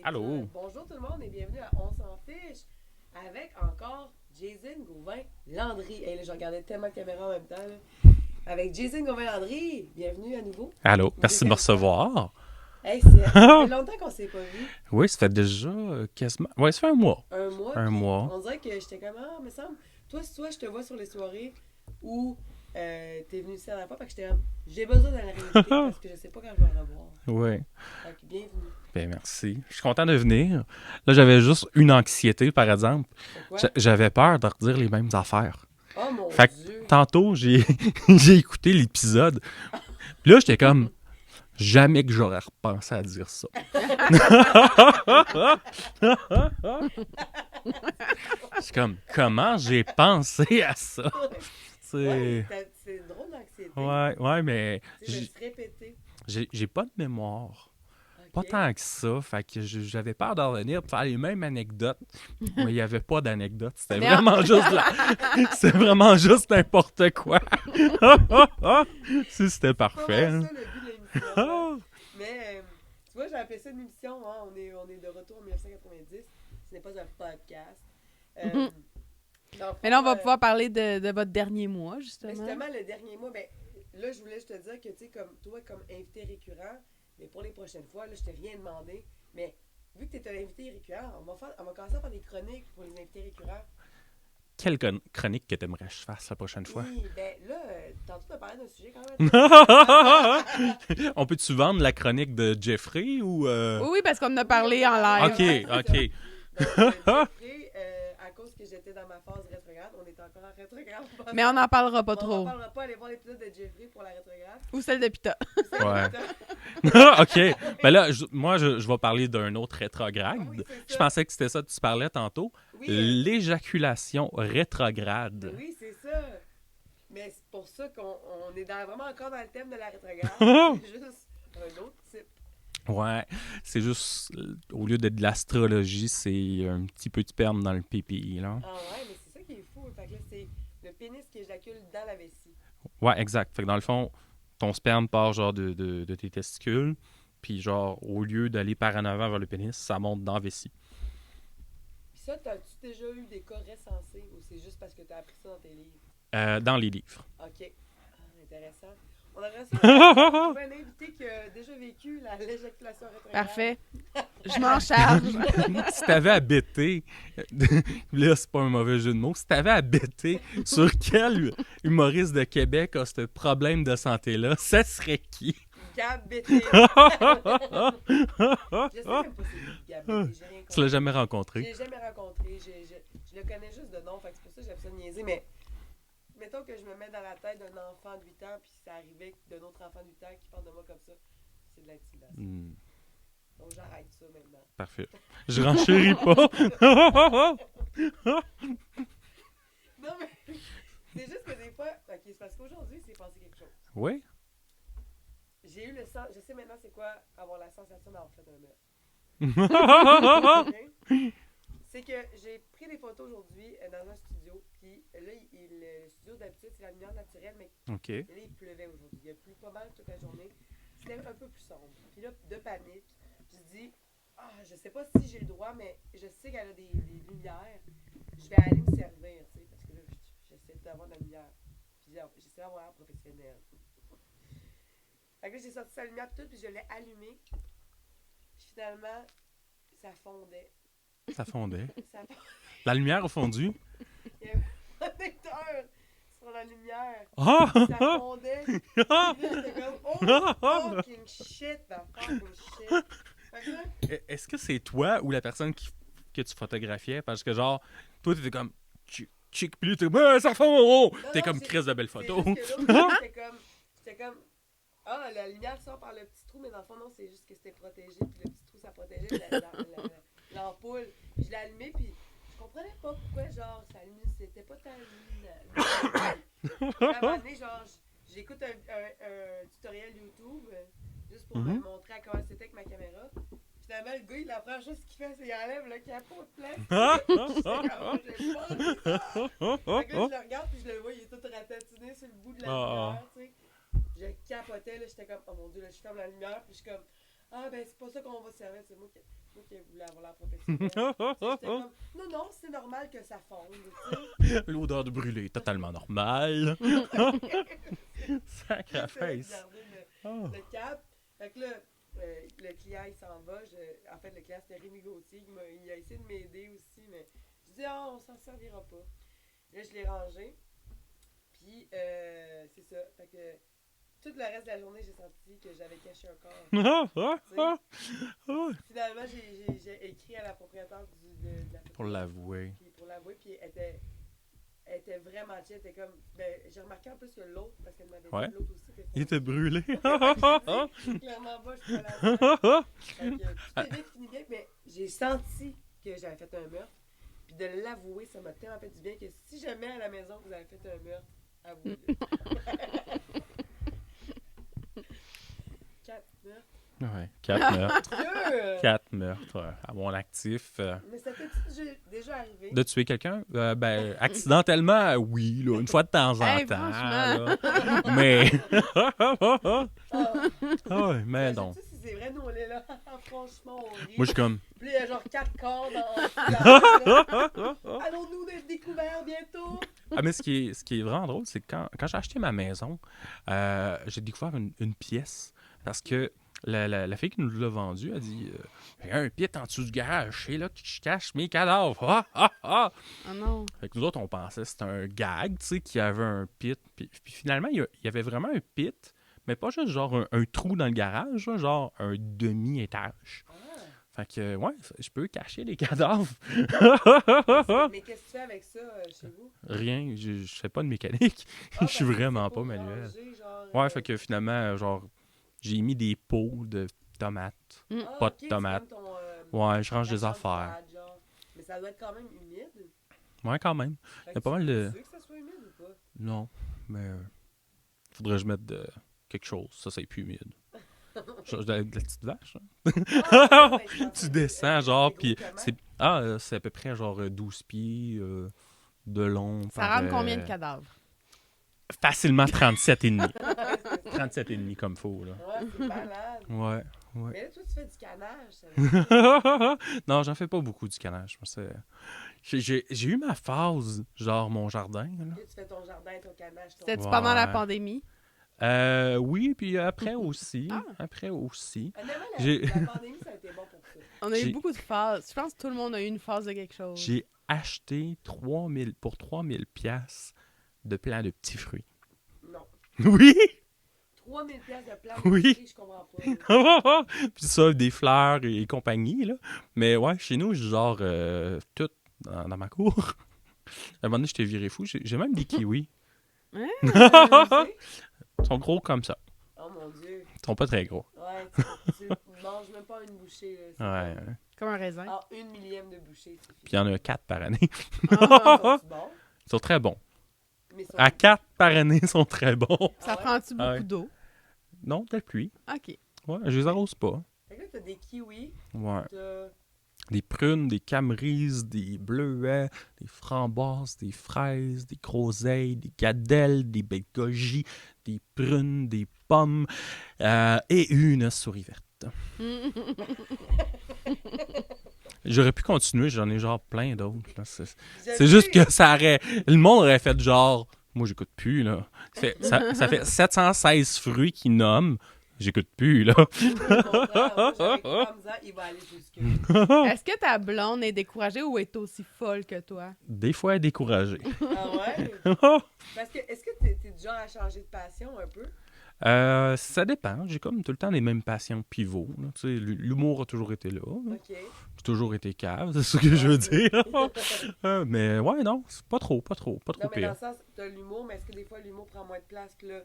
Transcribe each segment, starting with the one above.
Allô? Bonjour tout le monde et bienvenue à On s'en fiche avec encore Jason Gauvin-Landry. Hey, là, je regardais tellement de caméras en même temps. Là. Avec Jason Gauvin-Landry, bienvenue à nouveau. Allô? Une Merci de me deuxième fois. recevoir. Hey, ça fait longtemps qu'on s'est pas vu. Oui, ça fait déjà quasiment... Ouais, ça fait un mois. Un mois, Un puis mois. on dirait que j'étais comme, ah, me semble, toi, je te vois sur les soirées où t'es venu ici la dernière fois, fait que j'étais comme, j'ai besoin de la réalité parce que je sais pas quand je vais le revoir. Oui. Fait que bienvenue. Ben merci. Je suis content de venir. Là, j'avais juste une anxiété, par exemple. Pourquoi? J'avais peur de redire les mêmes affaires. Oh mon Fait que Dieu! tantôt, j'ai j'ai écouté l'épisode. Puis là, j'étais comme... Jamais que j'aurais repensé à dire ça. C'est comme, comment j'ai pensé à ça? Ouais, C'est... c'est une drôle d'anxiété. Ouais, mais Tu sais, de se répéter. j'ai pas de mémoire. Pas Ok. tant que ça. Fait que j'avais peur d'en revenir pour faire les mêmes anecdotes. Mais il n'y avait pas d'anecdotes. C'était Mais vraiment juste c'était vraiment juste n'importe quoi. Si c'était C'est pas parfait. mal Hein. ça le but de l'émission. Hein. Mais tu vois, j'ai appelé ça une émission. Hein. On est de retour en 1990. Ce n'est pas un podcast. Euh, Mhm. dans le Mais là, on fond, va pouvoir parler de votre dernier mois, mais justement. justement, le dernier mois, ben, là, je voulais juste te dire que, tu sais, comme toi, comme invité récurrent, mais pour les prochaines fois, là, je t'ai rien demandé. Mais vu que tu es un invité récurrent, on va commencer à faire des chroniques pour les invités récurrents. Quelle chronique que t'aimerais que je fasse la prochaine fois? Oui, ben là, tantôt, tu as parlé d'un sujet quand même. On peut-tu vendre la chronique de Jeffrey ou... Oui, parce qu'on en a parlé en live. OK. Donc, Jeffrey, à cause que j'étais dans ma phase rétrograde, on est encore en rétrograde. Mais on n'en parlera pas On n'en trop. parlera pas, allez voir l'épisode de Jeffrey pour la rétrograde. Ou celle de Pita. Ouais. OK. Ben là, moi, je vais parler d'un autre rétrograde. Ah oui, c'est Je ça. pensais que c'était ça que tu parlais tantôt. Oui, L'éjaculation rétrograde. oui, c'est ça. Mais c'est pour ça qu'on est vraiment encore dans le thème de la rétrograde. C'est juste un autre type. Ouais. C'est juste, au lieu d'être de l'astrologie, c'est un petit peu de sperme dans le pipi, là. Ah ouais, mais c'est ça qui est fou. Fait que là, c'est le pénis qui éjacule dans la vessie. Ouais, exact. Fait que dans le fond, ton sperme part genre de tes testicules, puis genre, au lieu d'aller par en avant vers le pénis, ça monte dans la vessie. Puis ça, t'as-tu déjà eu des cas recensés ou c'est juste parce que t'as appris ça dans tes livres? Dans les livres. OK. Ah, intéressant. On aurait ça. On un invité qui a déjà vécu l'éjaculation rétrograde. Parfait. Je m'en charge. Si t'avais à bêter, là c'est pas un mauvais jeu de mots, si t'avais à bêter sur quel humoriste de Québec a ce problème de santé-là, ça serait qui? Gab Bété. Je sais même pas c'est qui Gab Bété. J'ai rien Tu l'as compris. jamais Je rencontré? l'ai jamais rencontré. Je le connais juste de nom. Fait que c'est pour ça que j'aime ça niaiser. Mais mettons que je me mets dans la tête d'un enfant de 8 ans puis ça arrivait d'un autre enfant de 8 ans qui parle de moi comme ça. C'est de l'intimidation. Hmm, Donc j'arrête ça maintenant. parfait. Je renchéris pas. Non mais c'est juste que des fois... Ok, c'est parce qu'aujourd'hui, c'est passé quelque chose. Oui? J'ai eu le sens... Je sais maintenant c'est quoi avoir la sensation d'avoir fait un meurtre. Ok? C'est que j'ai pris des photos aujourd'hui dans un studio, puis là, le studio d'habitude, c'est la lumière naturelle, mais OK. là, il pleuvait aujourd'hui. Il a plu pas mal toute la journée. C'était un peu plus sombre. Puis là, de panique, je dis, ah, je sais pas si j'ai le droit, mais je sais qu'elle a des lumières. Je vais aller me servir, tu sais, parce que là, j'essaie d'avoir de la lumière. Puis j'essaie d'avoir l'air professionnel. Fait que là, j'ai sorti sa lumière toute, puis je l'ai allumée. Puis finalement, ça fondait. Ça fondait. Ça fondait. La lumière a fondu. Il y avait un protecteur sur la lumière. Ah! Ça fondait. Puis là, j'étais comme, oh, fucking shit, the fucking shit. Fait que là, Est-ce que c'est toi ou la personne que tu photographiais? Parce que genre, toi, t'étais comme... Chic, puis lui, t'es comme... Ah, ça fond! T'es non, comme c'est- Chris de belles c'est photos. juste que l'autre, j'étais comme, ah, la lumière sort par le petit trou, mais dans le fond, non, c'est juste que c'était protégé, puis le petit trou, ça protégeait l'ampoule. Puis je l'ai allumé, puis je comprenais pas pourquoi, genre, ça allumait, c'était pas tant lumineux. Puis à un moment donné, genre, j'écoute un tutoriel YouTube, juste pour me montrer à comment c'était avec ma caméra. Finalement, le gars, la première chose qu'il fait, c'est qu'il enlève le capot de plastique. J'étais comme, j'ai pas envie de ça. Fait que là, je le regarde, puis je le vois, il est tout ratatiné sur le bout de la lumière, tu sais. Je capotais, là, j'étais comme, oh mon dieu, là, je ferme la lumière, puis je suis comme, ah, ben, c'est pas ça qu'on va se servir, c'est moi qui. Moi qui voulais avoir l'air professionnelle. J'étais comme, non, c'est normal que ça fonde, tu sais. L'odeur de brûlé, totalement normal. Sacrifice. Garder Oh. le cap. Fait que là, le client, il s'en va. En fait, le client, c'était Rémi Gauthier. Il a essayé de m'aider aussi, mais je dis, on s'en servira pas. Là, je l'ai rangé. Puis, c'est ça. Fait que tout le reste de la journée, j'ai senti que j'avais caché un corps. Finalement, j'ai écrit à la propriétaire de la Pour l'avouer. Puis pour l'avouer, puis elle était vraiment chill. Elle était comme. Ben, j'ai remarqué en plus que l'autre, parce qu'elle m'avait Ouais. dit l'autre aussi. Il était brûlé. Clairement pas, je suis pas la seule. Fait que tout est bien fini bien, mais j'ai senti que j'avais fait un meurtre. Puis de l'avouer, ça m'a tellement fait du bien que si jamais à la maison vous avez fait un meurtre, avouez-le. 4 meurtres. Ouais, 4 meurtres. Dieu! 4 meurtres à mon actif. Mais ça t'est déjà arrivé? De tuer quelqu'un? Ben, accidentellement, oui, là, une fois de temps en Hey, temps. franchement. Là. Mais. Ah, Ah ouais, mais non. tu sais si c'est vrai, nous on est là. Franchement, on rit. Moi, je suis comme. Puis là, il y a genre 4 corps dans. Allons-nous être découverts bientôt? Ah, mais ce qui est vraiment drôle, c'est que quand j'ai acheté ma maison, j'ai découvert une pièce. Parce que la fille qui nous l'a vendue a dit il y a un pit en dessous du garage, c'est là que je cache mes cadavres. Ah, ah, ah. Oh non. Fait que nous autres, on pensait que c'était un gag, tu sais, qu'il y avait un pit. Puis finalement, il y avait vraiment un pit, mais pas juste genre un trou dans le garage, là, genre un demi-étage. Ah. Fait que, ouais, je peux cacher les cadavres. Mais qu'est-ce que tu fais avec ça chez vous? Rien, je fais pas de mécanique. Ah, Je suis parce que vraiment c'est pas pour manuel. ranger, genre, Ouais, fait que finalement, genre, j'ai mis des pots de tomates. pas de ok, tomates. c'est comme ton, Ouais, je range ta des chambre affaires. froide, genre. Mais ça doit être quand même humide. Ouais, quand même. Fait Il y a que pas mal de... Tu veux que ça soit humide ou pas? Non, mais faudrait que je mette quelque chose. Ça, c'est plus humide. Genre, de la petite vache. Hein? Ah, ouais, je pensais Tu que, descends, genre, gros puis comment? c'est à peu près genre 12 pieds de long. Ça rentre combien de cadavres? Facilement 37 et demi. Ouais, c'est ça. 37 et demi comme faut, là. Ouais, c'est malade. Ouais, ouais. Mais là, toi, tu fais du canage. Ça. Non, j'en fais pas beaucoup du canage. J'ai eu ma phase, genre mon jardin. Là. Là, tu fais ton jardin, ton canage. Ton... C'était-tu Ouais. pendant la pandémie? Oui, puis après aussi. Ah. Après aussi. Honnêtement, J'ai- la pandémie, ça a été bon pour ça. On a eu J'ai- beaucoup de phases. Je pense que tout le monde a eu une phase de quelque chose. J'ai acheté 3000 pièces de plants de petits fruits. Non. Oui! 3000 pièces de plantes Oui. de je comprends pas. Puis ça, des fleurs et compagnie, là. Mais ouais, chez nous, genre, tout dans ma cour. À un moment donné, j'étais viré fou. J'ai même des kiwis. Hein? Tu sais? Ils sont gros comme ça. Oh mon Dieu. Ils sont pas très gros. Ouais, tu manges même pas une bouchée. Là. C'est Ouais. comme- Ouais. Comme un raisin. Ah, 1/1000 de bouchée. suffit. Puis il y en a 4 par année. Ah, Sont-ils bons? Ils sont très bons. Mais sont... À 4 par année, ils sont très bons. ça Ah ouais? prend-tu beaucoup Ah ouais. d'eau? Non, de la pluie. OK. Ouais, je les arrose pas. Fait que là, t'as des kiwis, Ouais. t'as... Des prunes, des camerises, des bleuets, des framboises, des fraises, des groseilles, des gadelles, des baies de goji, des prunes, des pommes et une souris verte. J'aurais pu continuer, j'en ai genre plein d'autres. Là. C'est juste que ça aurait... Le monde aurait fait genre... Moi, j'écoute plus, là. Ça fait 716 fruits qu'ils nomment. J'écoute plus, là. Il va aller jusque. Est-ce que ta blonde est découragée ou est aussi folle que toi? Des fois, découragé. Ah ouais? Parce que, est-ce que t'es du genre à changer de passion un peu? Ça dépend. J'ai comme tout le temps les mêmes passions pivots. Là. Tu sais, l'humour a toujours été là. Là. OK. J'ai toujours été cave, c'est ce que je veux dire. Mais ouais, non, c'est pas trop Non, mais dans pire. le sens, t'as l'humour, mais est-ce que des fois, l'humour prend moins de place que là?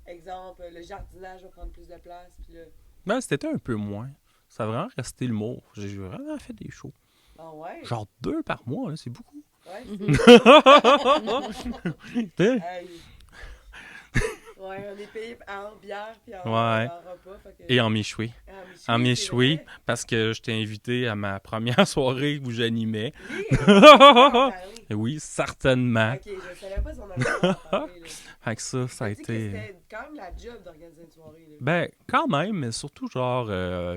Exemple, le jardinage va prendre plus de place, puis là... Ben, c'était un peu moins. Ça a vraiment resté l'humour. J'ai vraiment fait des shows. Ah ouais? Genre 2 par mois, là, c'est beaucoup. Ouais, Tu sais? Hey. Ouais, Ouais, on est payé en bière puis en repas. Fait que... Et en méchoui. En méchoui, parce que je t'ai invité à ma première soirée où j'animais. Oui, certainement. Ok, je savais pas si on avait parlé, là. Fait que ça a Tu été... sais que c'était quand même la job d'organiser une soirée, là. Ben, quand même, mais surtout, genre,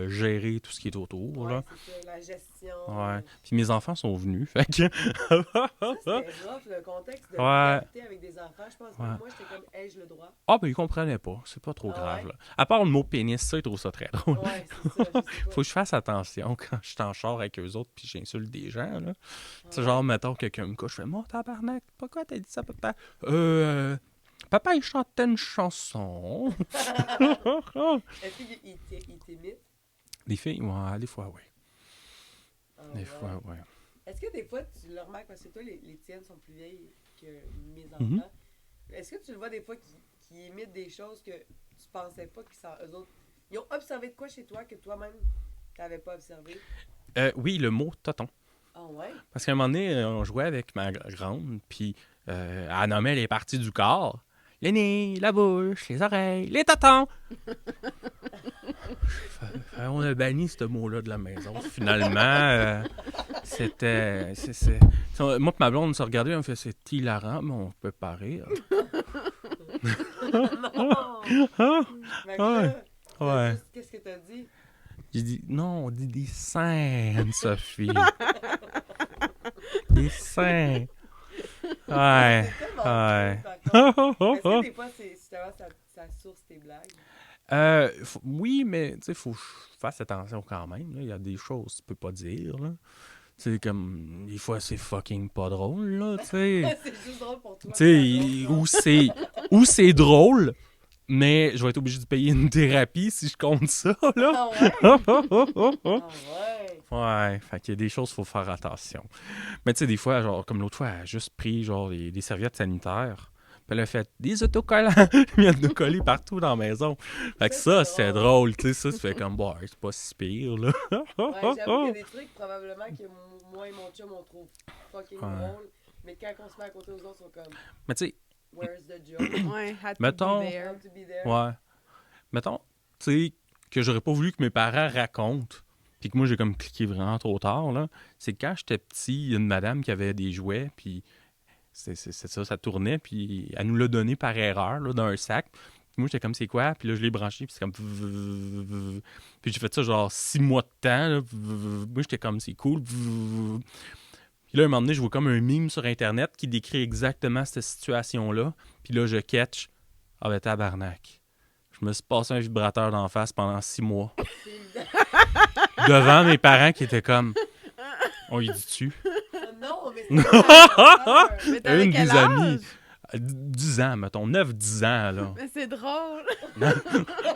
gérer tout ce qui est autour, Ouais, là. c'est ça, la gestion. Ouais. Puis mes enfants sont venus, fait que... Ça, c'était rough, le contexte de habiter avec des enfants. Je pense que moi, j'étais comme, ai-je le droit? Ah, ben, ils comprenaient pas. C'est pas trop grave, là. À part le mot pénis, ça, ils trouvent ça très drôle. Ouais, c'est ça, je sais pas. Faut que je fasse attention quand je suis en char avec eux autres puis j'insulte des gens, là. C'est genre, mettons, quelqu'un me couche, je fais « Mon tabarnak, pourquoi t'as dit ça, papa? » Papa, il chantait une chanson. Est-ce qu'il t'imite? Des filles, ouais, des fois, oui. Ah, Des fois, ouais. Est-ce que des fois, tu le remarques, parce que toi, les tiennes sont plus vieilles que mes enfants, est-ce que tu le vois des fois qu'ils imitent des choses que tu pensais pas eux autres, ils ont observé de quoi chez toi que toi-même, t'avais pas observé? Oui, le mot « toton ». Ah ouais? Parce qu'à un moment donné, on jouait avec ma grande, puis elle nommait les parties du corps. Le nez, la bouche, les oreilles, les totons. On a banni ce mot-là de la maison. Finalement, c'était... Moi et ma blonde, on se regardait, on fait « C'est hilarant, mais on peut pas rire. » Non! Ouais. Qu'est-ce que t'as dit? J'ai dit « Non, on dit des scènes, Sophie. » Des scènes. Ouais. Ouais. Est-ce que des fois, ça source tes blagues? Oui, mais tu sais, faut que je fasse attention quand même. Il y a des choses que tu peux pas dire. Tu sais, comme, des fois, c'est fucking pas drôle, là, tu sais. C'est juste drôle pour toi. Tu sais, ou c'est drôle, mais je vais être obligé de payer une thérapie si je compte ça, là. Ah ouais? Ouais, fait qu'il y a des choses qu'il faut faire attention. Mais tu sais, des fois, genre, comme l'autre fois, elle a juste pris, genre, des serviettes sanitaires. Puis elle a fait des autocollants. Il y a de coller partout dans la maison. Fait que ça, c'est drôle, tu sais. Ça, tu fais comme, bon, c'est pas si pire, là. Ouais, j'avoue qu'il y a des trucs, probablement, que moi et mon chum, on trouve fucking drôle. Mais quand on se met à côté aux autres, ils sont comme, mais tu sais, where's the joke? Ouais, mettons, How to be there. ouais. Mettons, tu sais, que j'aurais pas voulu que mes parents racontent. Puis que moi, j'ai comme cliqué vraiment trop tard, là. C'est quand j'étais petit, il y a une madame qui avait des jouets, puis c'est ça tournait, puis elle nous l'a donné par erreur, là, dans un sac. Puis moi, j'étais comme, c'est quoi? Puis là, je l'ai branché, puis c'est comme... Puis j'ai fait ça, genre, 6 mois de temps, là. Moi, j'étais comme, c'est cool. Puis là, un moment donné, je vois comme un meme sur Internet qui décrit exactement cette situation-là. Puis là, je catch. Ah ben, tabarnak. Je me suis passé un vibrateur d'en face pendant 6 mois. Devant mes parents qui étaient comme... On y dit-tu? Non, mais Mais t'avais Une quel des âge? amies. 10 ans, mettons. 9-10 ans, là. Mais c'est drôle.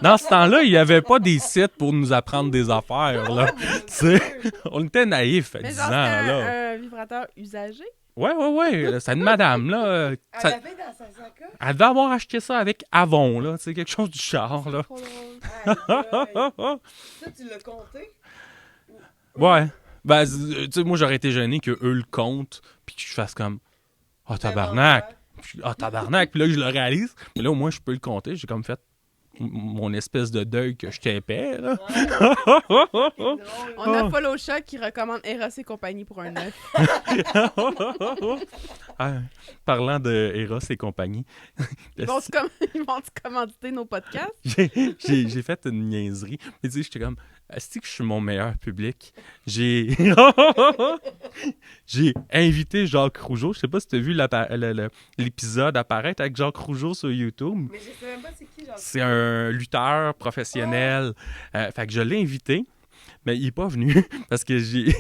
Dans ce temps-là, il n'y avait pas des sites pour nous apprendre des affaires, là. Tu sais, on était naïfs à Mais 10 genre, ans, là. un vibrateur usagé? Ouais. C'est une madame, là. elle l'avait dans sa sacoche. Elle devait avoir acheté ça avec Avon, là. C'est quelque chose du genre, là. Trop drôle. Ça, tu l'as compté? Ouais. Ben, tu sais, moi, j'aurais été gêné qu'eux le comptent, puis que je fasse comme... Ah, tabarnak! Ah, tabarnak! Puis là, je le réalise. Mais là, au moins, je peux le compter. J'ai comme fait mon espèce de deuil que je t'épais, là. Ouais, On a Follow Shot qui recommande Eros et compagnie pour un 9. Ah, parlant de Eros et compagnie, Ils vont te commanditer nos podcasts? j'ai fait une niaiserie. Mais tu sais, j'étais comme, est-ce que je suis mon meilleur public? J'ai invité Jacques Rougeau. Je sais pas si tu as vu l'épisode apparaître avec Jacques Rougeau sur YouTube. Mais je sais même pas c'est qui, genre. C'est un lutteur professionnel. Fait que je l'ai invité, mais il est pas venu parce que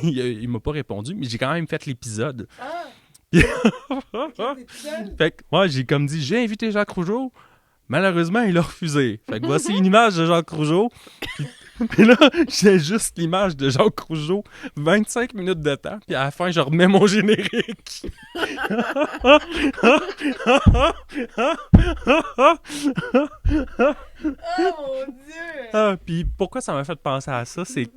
il m'a pas répondu, mais j'ai quand même fait l'épisode. Ah! Ok, t'es tout seul? Fait que moi, j'ai comme dit, j'ai invité Jacques Rougeau. Malheureusement, il a refusé. Fait que voici une image de Jacques Rougeau. Puis là, j'ai juste l'image de Jacques Rougeau, 25 minutes de temps, puis à la fin, je remets mon générique. Oh mon Dieu! Ah, puis pourquoi ça m'a fait penser à ça, c'est que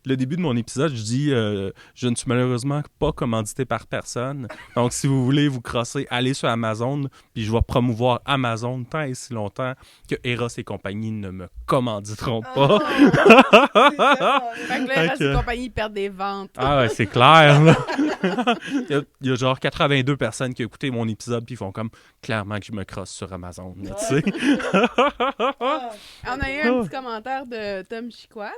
le début de mon épisode, je dis je ne suis malheureusement pas commandité par personne. Donc, si vous voulez vous crosser, allez sur Amazon, puis je vais promouvoir Amazon tant et si longtemps que Eros et compagnie ne me commanditeront Oh, pas. Fait que là, Ok. reste et compagnie perdent des ventes. Ah ouais, c'est clair, là. il y a genre 82 personnes qui ont écouté mon épisode, puis ils font comme clairement que je me crosse sur Amazon, là, tu sais. On a eu un petit commentaire de Tom Chiquan.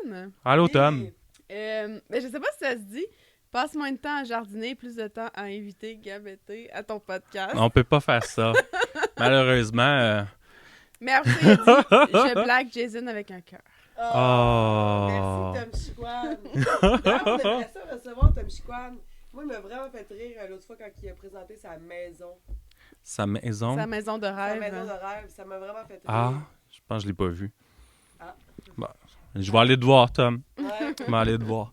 Allô, Tom. Mais je sais pas si ça se dit. Passe moins de temps à jardiner, plus de temps à inviter Gabetté à ton podcast. On peut pas faire ça. Malheureusement. Mais après, il a dit je blague Jason avec un cœur. Oh. Merci, Tom Chiquan. On aimerait ça recevoir Tom Chiquan. Moi, il m'a vraiment fait rire l'autre fois quand il a présenté sa maison. Sa maison. Sa maison de Sa rêve. maison de rêve, ça m'a vraiment fait rire. Ah, je pense que je l'ai pas vu. Ah. Bon, je vais aller te voir, Tom. Ouais. Je vais aller te voir.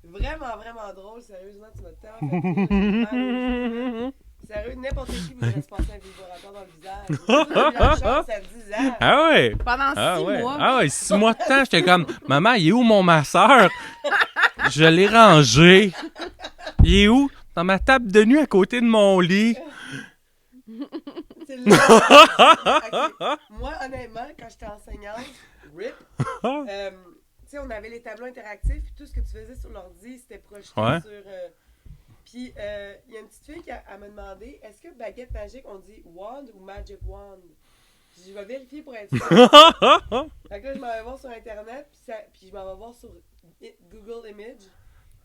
Vraiment, vraiment drôle. Sérieusement, tu m'as tellement fait rire. Sérieux, n'importe qui voudrait se passer un vibrateur dans le visage. J'ai eu la chance à 10 ans. Ah ouais. Pendant 6 Ah ouais. mois. Ah ouais, 6 mois de temps, j'étais comme, maman, il est où mon masseur? Je l'ai rangé. Il est où? Dans ma table de nuit à côté de mon lit. C'est là. Ok. Moi, honnêtement, quand j'étais enseignante, RIP, tu sais, on avait les tableaux interactifs, puis tout ce que tu faisais sur l'ordi, c'était projeté Ouais. sur... Puis, il y a une petite fille qui m'a demandé, est-ce que baguette magique, on dit wand ou magic wand? Je vais vérifier pour être sûr. Fait que là, je m'en vais voir sur Internet, puis je m'en vais voir sur Google Image.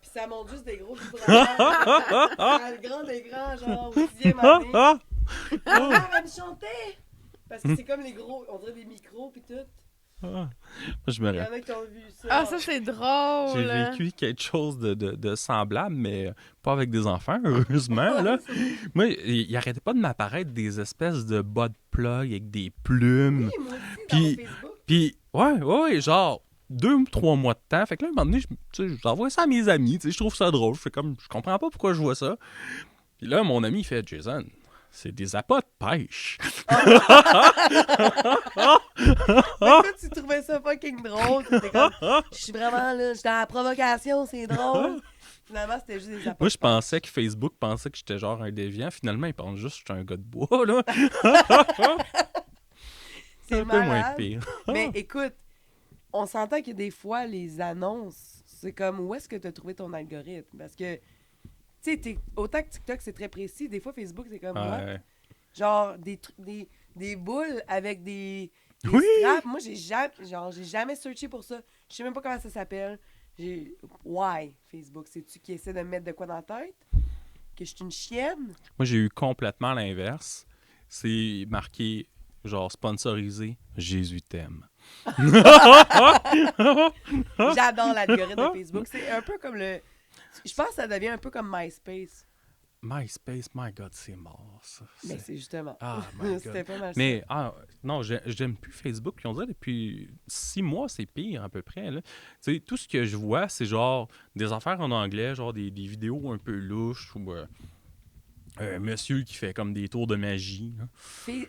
Puis ça montre juste des gros vibrateurs. À le grand écran, genre au 6e année. Ah, elle me chantait! Parce que c'est comme les gros, on dirait des micros puis tout. Moi, je me Il y en rappelle. a qui ont vu ça. Ah, ça, c'est drôle. J'ai vécu quelque chose de semblable, mais pas avec des enfants, heureusement. Là. Moi, il arrêtait pas de m'apparaître des espèces de bas de plug avec des plumes. Oui, moi aussi, dans Puis- mon Facebook. Puis, ouais, genre 2 ou 3 mois de temps. Fait que là, un moment donné, j'envoie ça à mes amis. Je trouve ça drôle. Je fais comme, je comprends pas pourquoi je vois ça. Puis là, mon ami, il fait, Jason, c'est des appâts de pêche. Fait que toi, tu trouvais ça fucking drôle. T'étais comme, je suis vraiment là, j'étais à la provocation, c'est drôle. Finalement, c'était juste des apports. Moi, je pensais que Facebook pensait que j'étais genre un déviant. Finalement, il pense juste que j'étais un gars de bois, là. C'est un peu moins malade. pire. Mais écoute, on s'entend que des fois, les annonces, c'est comme où est-ce que tu as trouvé ton algorithme? Parce que, tu sais, autant que TikTok, c'est très précis, des fois, Facebook, c'est comme moi. Ouais. Genre, des boules avec des Oui! straps. Moi, j'ai jamais searché pour ça. Je sais même pas comment ça s'appelle. Why, Facebook? C'est-tu qui essaie de me mettre de quoi dans la tête? Que je suis une chienne? Moi, j'ai eu complètement l'inverse. C'est marqué, genre, sponsorisé, Jésus t'aime. J'adore l'algorithme de Facebook. C'est un peu comme le... Je pense que ça devient un peu comme MySpace. MySpace, my God, c'est mort, ça. Mais c'est justement... Ah, my C'était God. pas mal Mais, non, j'aime plus Facebook. Puis on dirait depuis 6 mois, c'est pire à peu près. Là. Tu sais, tout ce que je vois, c'est genre des affaires en anglais, genre des vidéos un peu louches ou un monsieur qui fait comme des tours de magie. Là.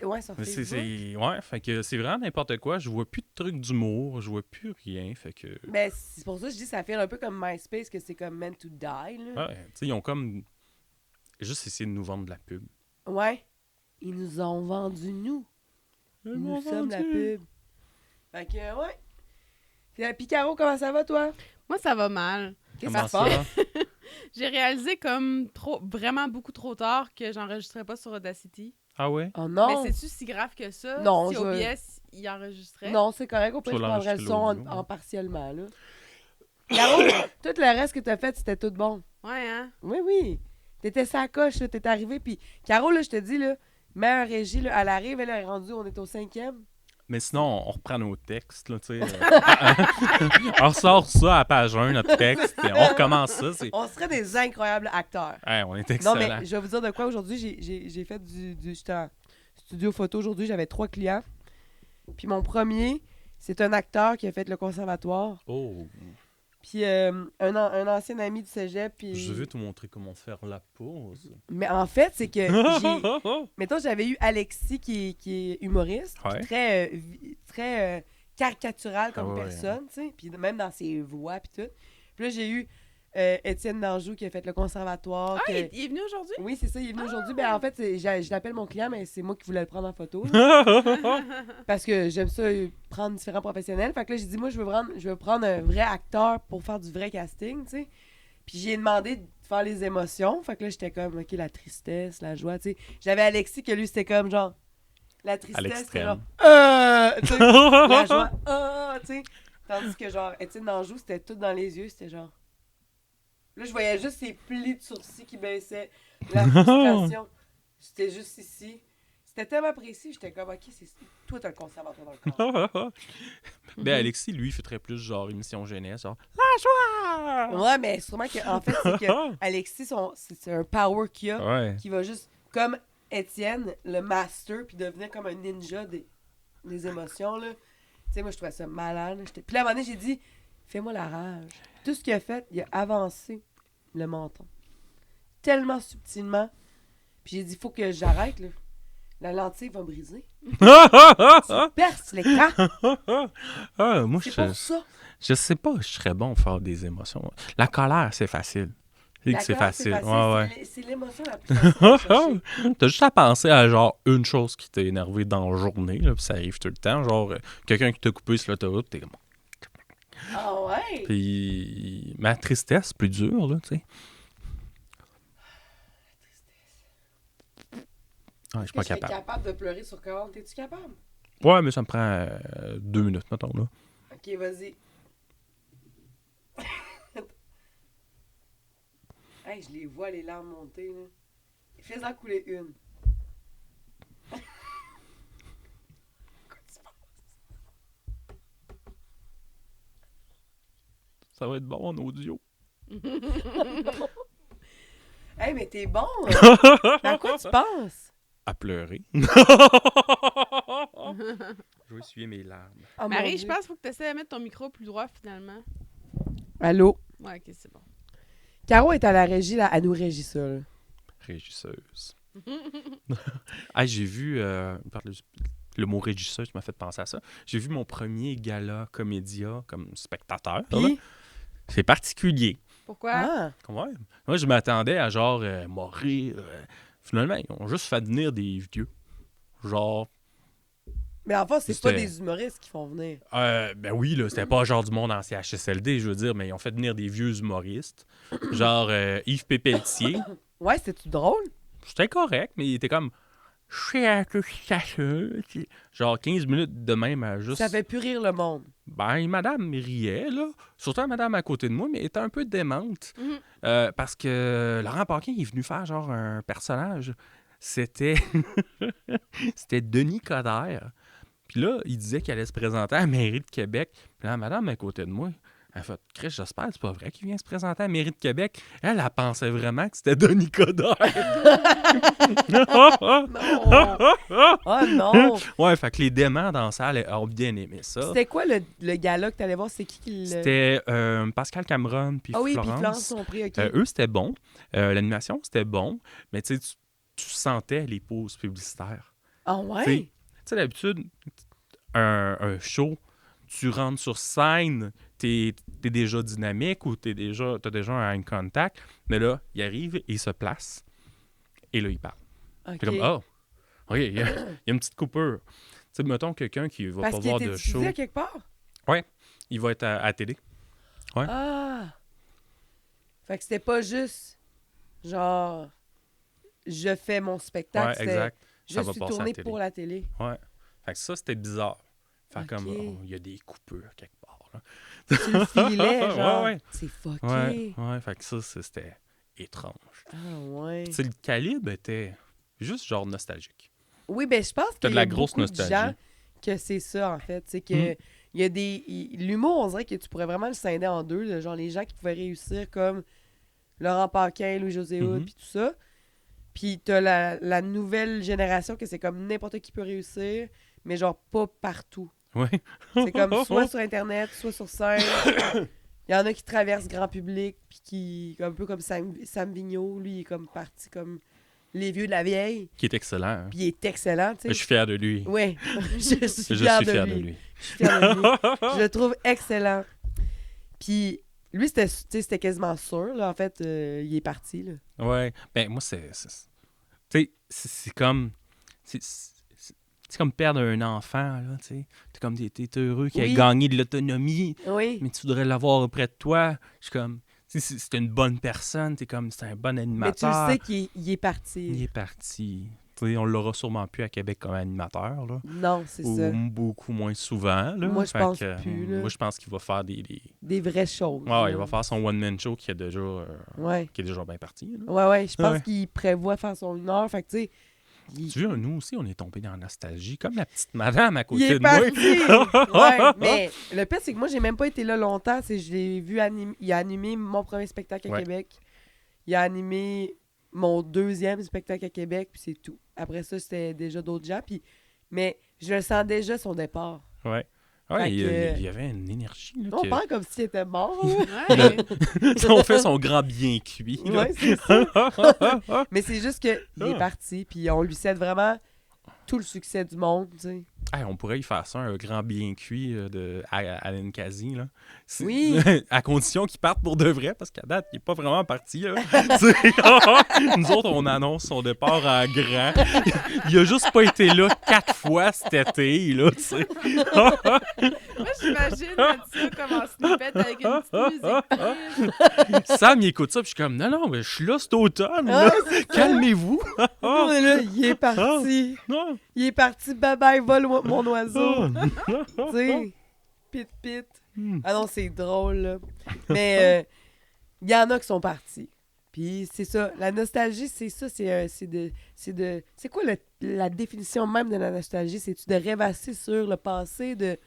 Ouais, sur Facebook. Ouais, fait que c'est vraiment n'importe quoi. Je vois plus de trucs d'humour, je vois plus rien. Fait que. Ben, c'est pour ça que je dis que ça fait un peu comme MySpace, que c'est comme meant to die, là. Ouais, tu sais, ils ont comme. Juste essayé de nous vendre de la pub. Ouais. Ils nous ont vendu, nous. Nous sommes la pub. Fait que, ouais. Puis Caro, comment ça va, toi? Moi, ça va mal. Qu'est-ce Comment qui se passe? ça? J'ai réalisé comme vraiment beaucoup trop tard que j'enregistrais pas sur Audacity. Ah ouais? Oh non! Mais c'est-tu si grave que ça? Non, si je- OBS, il enregistrait? Non, c'est correct. Au pire, Tu je vas prendrais le l'enregistrer son l'audio. en partiellement, là. Caro, tout le reste que t'as fait, c'était tout bon. Ouais, hein? Oui, oui. T'étais sa coche, là. T'es arrivé. Puis Caro, là, je te dis, là, meilleure régie, là, elle arrive, elle est rendue, on est au 5e. Mais sinon, on reprend nos textes, là, tu sais. On ressort ça à page 1, notre texte, et on recommence ça. On serait des incroyables acteurs. Hey, on est Non, excellents. mais je vais vous dire de quoi aujourd'hui. J'ai fait j'étais en studio photo aujourd'hui. J'avais 3 clients. Puis mon premier, c'est un acteur qui a fait le conservatoire. Oh. Puis un ancien ami du cégep. Puis... Je vais te montrer comment faire la pause. Mais en fait, c'est que mettons, j'avais eu Alexis qui est humoriste, puis Ouais. très caricatural comme Ouais. personne, tu sais. Puis même dans ses voix, puis tout. Puis là, j'ai eu Étienne Danjou qui a fait le conservatoire. Ah, que- il est venu aujourd'hui? Oui, c'est ça, il est venu aujourd'hui. Ben, en fait, je l'appelle mon client, mais c'est moi qui voulais le prendre en photo. là. Parce que j'aime ça, prendre différents professionnels. Fait que là, j'ai dit, moi, je veux prendre un vrai acteur pour faire du vrai casting, tu sais. Puis j'ai demandé de faire les émotions. Fait que là, j'étais comme, OK, la tristesse, la joie, tu sais. J'avais Alexis que lui, c'était comme, genre, la tristesse, c'était genre, tu sais, la joie, tu sais. Tandis que, genre, Étienne Danjou, c'était tout dans les yeux, c'était genre... Là, je voyais juste ses plis de sourcils qui baissaient. La frustration, c'était juste ici. C'était tellement précis, j'étais comme, OK, c'est toi, t'as le conservatoire dans le corps. Ben, Alexis, lui, il ferait plus genre émission jeunesse, genre la joie! Ouais, mais sûrement que, en fait, c'est que Alexis, c'est un power qu'il a, Ouais. qui va juste, comme Étienne, le master, puis devenir comme un ninja des émotions, là. Tu sais, moi, je trouvais ça malade. Puis là, à un moment donné, j'ai dit, fais-moi la rage. Tout ce qu'il a fait, il a avancé le menton. Tellement subtilement. Puis j'ai dit, faut que j'arrête, là. La lentille va briser. Tu perces l'écran. Moi, C'est pour ça. je sais pas, je serais bon pour faire des émotions. La colère, c'est facile. C'est que c'est D'accord, facile. Ouais. C'est l'émotion la plus facile à chercher. T'as juste à penser à genre une chose qui t'a énervé dans la journée, là, puis ça arrive tout le temps. Genre, quelqu'un qui t'a coupé sur l'autoroute, t'es comme. Ah ouais? Puis ma tristesse, plus dure, là, tu sais. Ouais, je suis pas Je serais capable. capable de pleurer sur commande. T'es-tu capable? Ouais, mais ça me prend 2 minutes, mettons, là. Ok, vas-y. Hey, je les vois, les larmes monter, là. Fais-en couler une. Ça va être bon en audio. Hey, mais t'es bon! À quoi tu penses? À pleurer. Je vais essuyer mes larmes. Oh, mon Marie, Dieu. je pense qu'il faut que tu essaies de mettre ton micro plus droit finalement. Allô? Ouais, ok, c'est bon. Caro est à la régie, là. Elle nous régit ça, là. Régisseuse. Ah, j'ai vu, le mot régisseuse m'a fait penser à ça. J'ai vu mon premier gala comédia comme spectateur. là. Puis? C'est particulier. Pourquoi? Ah! Ouais. Moi, je m'attendais à genre mourir. Finalement, ils ont juste fait venir des vieux. Genre, Mais en fait, c'est pas C'était- des humoristes qui font venir. ben oui, là, c'était pas genre du monde en CHSLD, je veux dire, mais ils ont fait venir des vieux humoristes. Genre Yves Pépeltier. Ouais, c'était-tu drôle? C'était correct, mais il était comme. Genre 15 minutes de même à juste. Ça fait plus rire le monde. Ben, madame riait, là. Surtout la madame à côté de moi, mais elle était un peu démente. Mhm. Parce que Laurent Paquin est venu faire genre un personnage. C'était. C'était Denis Coderre. Puis là, il disait qu'il allait se présenter à la mairie de Québec. Puis là, la madame à côté de moi, elle a fait Chris, j'espère, c'est pas vrai qu'il vient se présenter à la mairie de Québec. Elle pensait vraiment que c'était Denis Coderre. Non! Oh non! Ouais, fait que les déments dans la salle ont bien aimé ça. C'était quoi le gala que t'allais voir? C'est qui le... C'était Pascal Cameron puis Ah oui, puis Florence. Florence sont pris, OK. Eux, c'était bon. L'animation, c'était bon. Mais tu sais, tu sentais les pauses publicitaires. Ah Tu ouais? sais, d'habitude, un show, tu rentres sur scène, t'es déjà dynamique ou t'as déjà un eye contact. Mais là, il arrive et il se place. Et là, il parle. OK. C'est comme, oh, OK, il y a une petite coupure. Tu sais, mettons quelqu'un qui va Parce pas qu'il voir était de diffusé show. à quelque part? Il va être à la télé. Ouais. Ah! Fait que c'était pas juste, genre, je fais mon spectacle. Ouais, c'était, exact. je Ça va suis passer à la tourné télé. pour la télé. Ouais. Fait que ça, c'était bizarre. Fait Ok. comme, il y a des coupures quelque part. Là. Tu le filais, genre. Ouais. C'est fucké. Ouais. Fait que ça, c'était étrange. Ah ouais. Tu sais, le calibre était juste genre nostalgique. Oui, ben je pense T'as qu'il de y a la grosse beaucoup de nostalgie. gens que c'est ça, en fait. C'est que il y a l'humour, on dirait que tu pourrais vraiment le scinder en deux. Là, genre les gens qui pouvaient réussir comme Laurent Paquin, Louis-José Hood, Mhm. puis tout ça. Puis t'as la nouvelle génération que c'est comme n'importe qui peut réussir, mais genre pas partout. Ouais. C'est comme soit sur Internet, soit sur scène. Il y en a qui traversent grand public, puis qui, un peu comme Sam Vigneault, lui, il est comme parti comme les vieux de la vieille, Qui est excellent. Hein. puis il est excellent, tu Je sais. suis fier de lui. Ouais, je suis Je suis fière fier de de lui. lui. Je suis fière de lui. Je le trouve excellent. Puis lui, c'était quasiment sûr, là, en fait, il est parti, là. Ouais. Ben, moi, tu sais, c'est comme... C'est comme perdre un enfant, là, tu sais. T'es heureux qu'il ait Oui. gagné de l'autonomie, Oui. mais tu voudrais l'avoir auprès de toi. Je suis comme... C'est une bonne personne, c'est un bon Mais tu animateur. le sais qu'il est parti. Il est parti. Tu sais, on l'aura sûrement plus à Québec comme animateur, là. Non, c'est Ou ça. beaucoup moins souvent, là. Moi, je Fait pense que, plus, là. Moi, je pense qu'il va faire Des vraies choses. Ouais, là. il va faire son one-man show qui est déjà bien parti, là. Ouais. Je pense Ouais. qu'il prévoit faire son 1 heure. Fait que, tu sais, Tu vois, nous aussi, on est tombé dans la nostalgie, comme la petite madame à il côté est de moi. parti! Ouais, mais le pire, c'est que moi, j'ai même pas été là longtemps. Je l'ai vu il a animé mon premier spectacle à Ouais. Québec. Il a animé mon 2e spectacle à Québec, puis c'est tout. Après ça, c'était déjà d'autres gens. Mais je le sens déjà, son départ. Ouais. Fait Ouais, que- il y avait une énergie, là. On parle comme s'il était mort. Ouais. On fait son grand bien cuit, là. Ouais, c'est ça. Mais c'est juste qu'il est parti, puis on lui cède vraiment tout le succès du monde, tu sais. Hey, on pourrait y faire ça, un grand bien cuit de Alan Kazi, là. Oui. À condition qu'il parte pour de vrai, parce qu'à date, il n'est pas vraiment parti, là. Tu sais, nous autres, on annonce son départ en grand. Il a juste pas été là 4 fois cet été, là, tu sais. Moi, j'imagine mettre ça comme en snippet avec une petite musique. Sam, il écoute ça, puis je suis comme, non, mais je suis là cet automne, là. Ouais, c'est ça. Calmez-vous. Mais là, il est parti. Non. Il est parti, bye bye, vole mon oiseau. Oh. Tu sais, pit. Hmm. Ah non, c'est drôle, là. Mais il y en a qui sont partis. Puis c'est ça, la nostalgie, c'est ça, c'est quoi la définition même de la nostalgie? C'est-tu de rêvasser sur le passé, de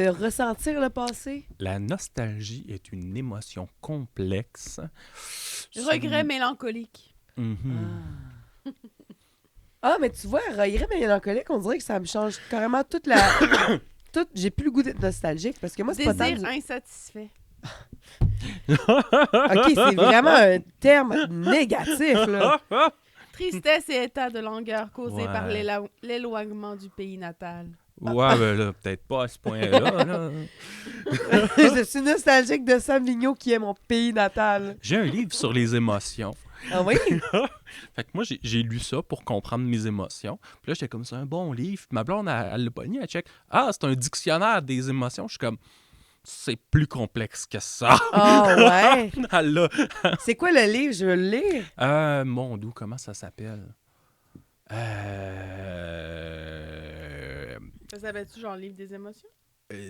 ressentir le passé? La nostalgie est une émotion complexe. Regret mélancolique. Mhm. Ah, mais tu vois, regret mélancolique, on dirait que ça me change carrément toute la... j'ai plus le goût d'être nostalgique, parce que moi, c'est pas tant... Désir insatisfait. OK, c'est vraiment un terme négatif, là. Tristesse et état de langueur causés Ouais. par l'éloignement du pays natal. Ouais, ben là, peut-être pas à ce point-là. Là. Je suis nostalgique de Sam Vigneault qui est mon pays natal. J'ai un livre sur les émotions. Ah oui? Fait que moi, j'ai lu ça pour comprendre mes émotions. Puis là, j'étais comme, c'est un bon livre. Puis ma blonde, elle l'a pogné, elle check. Ah, c'est un dictionnaire des émotions. Je suis comme, c'est plus complexe que ça. Ah ouais? Elle l'a. C'est quoi le livre? Je veux le lire. Mon doux, comment ça s'appelle? Ça s'appelle-tu genre livre des émotions?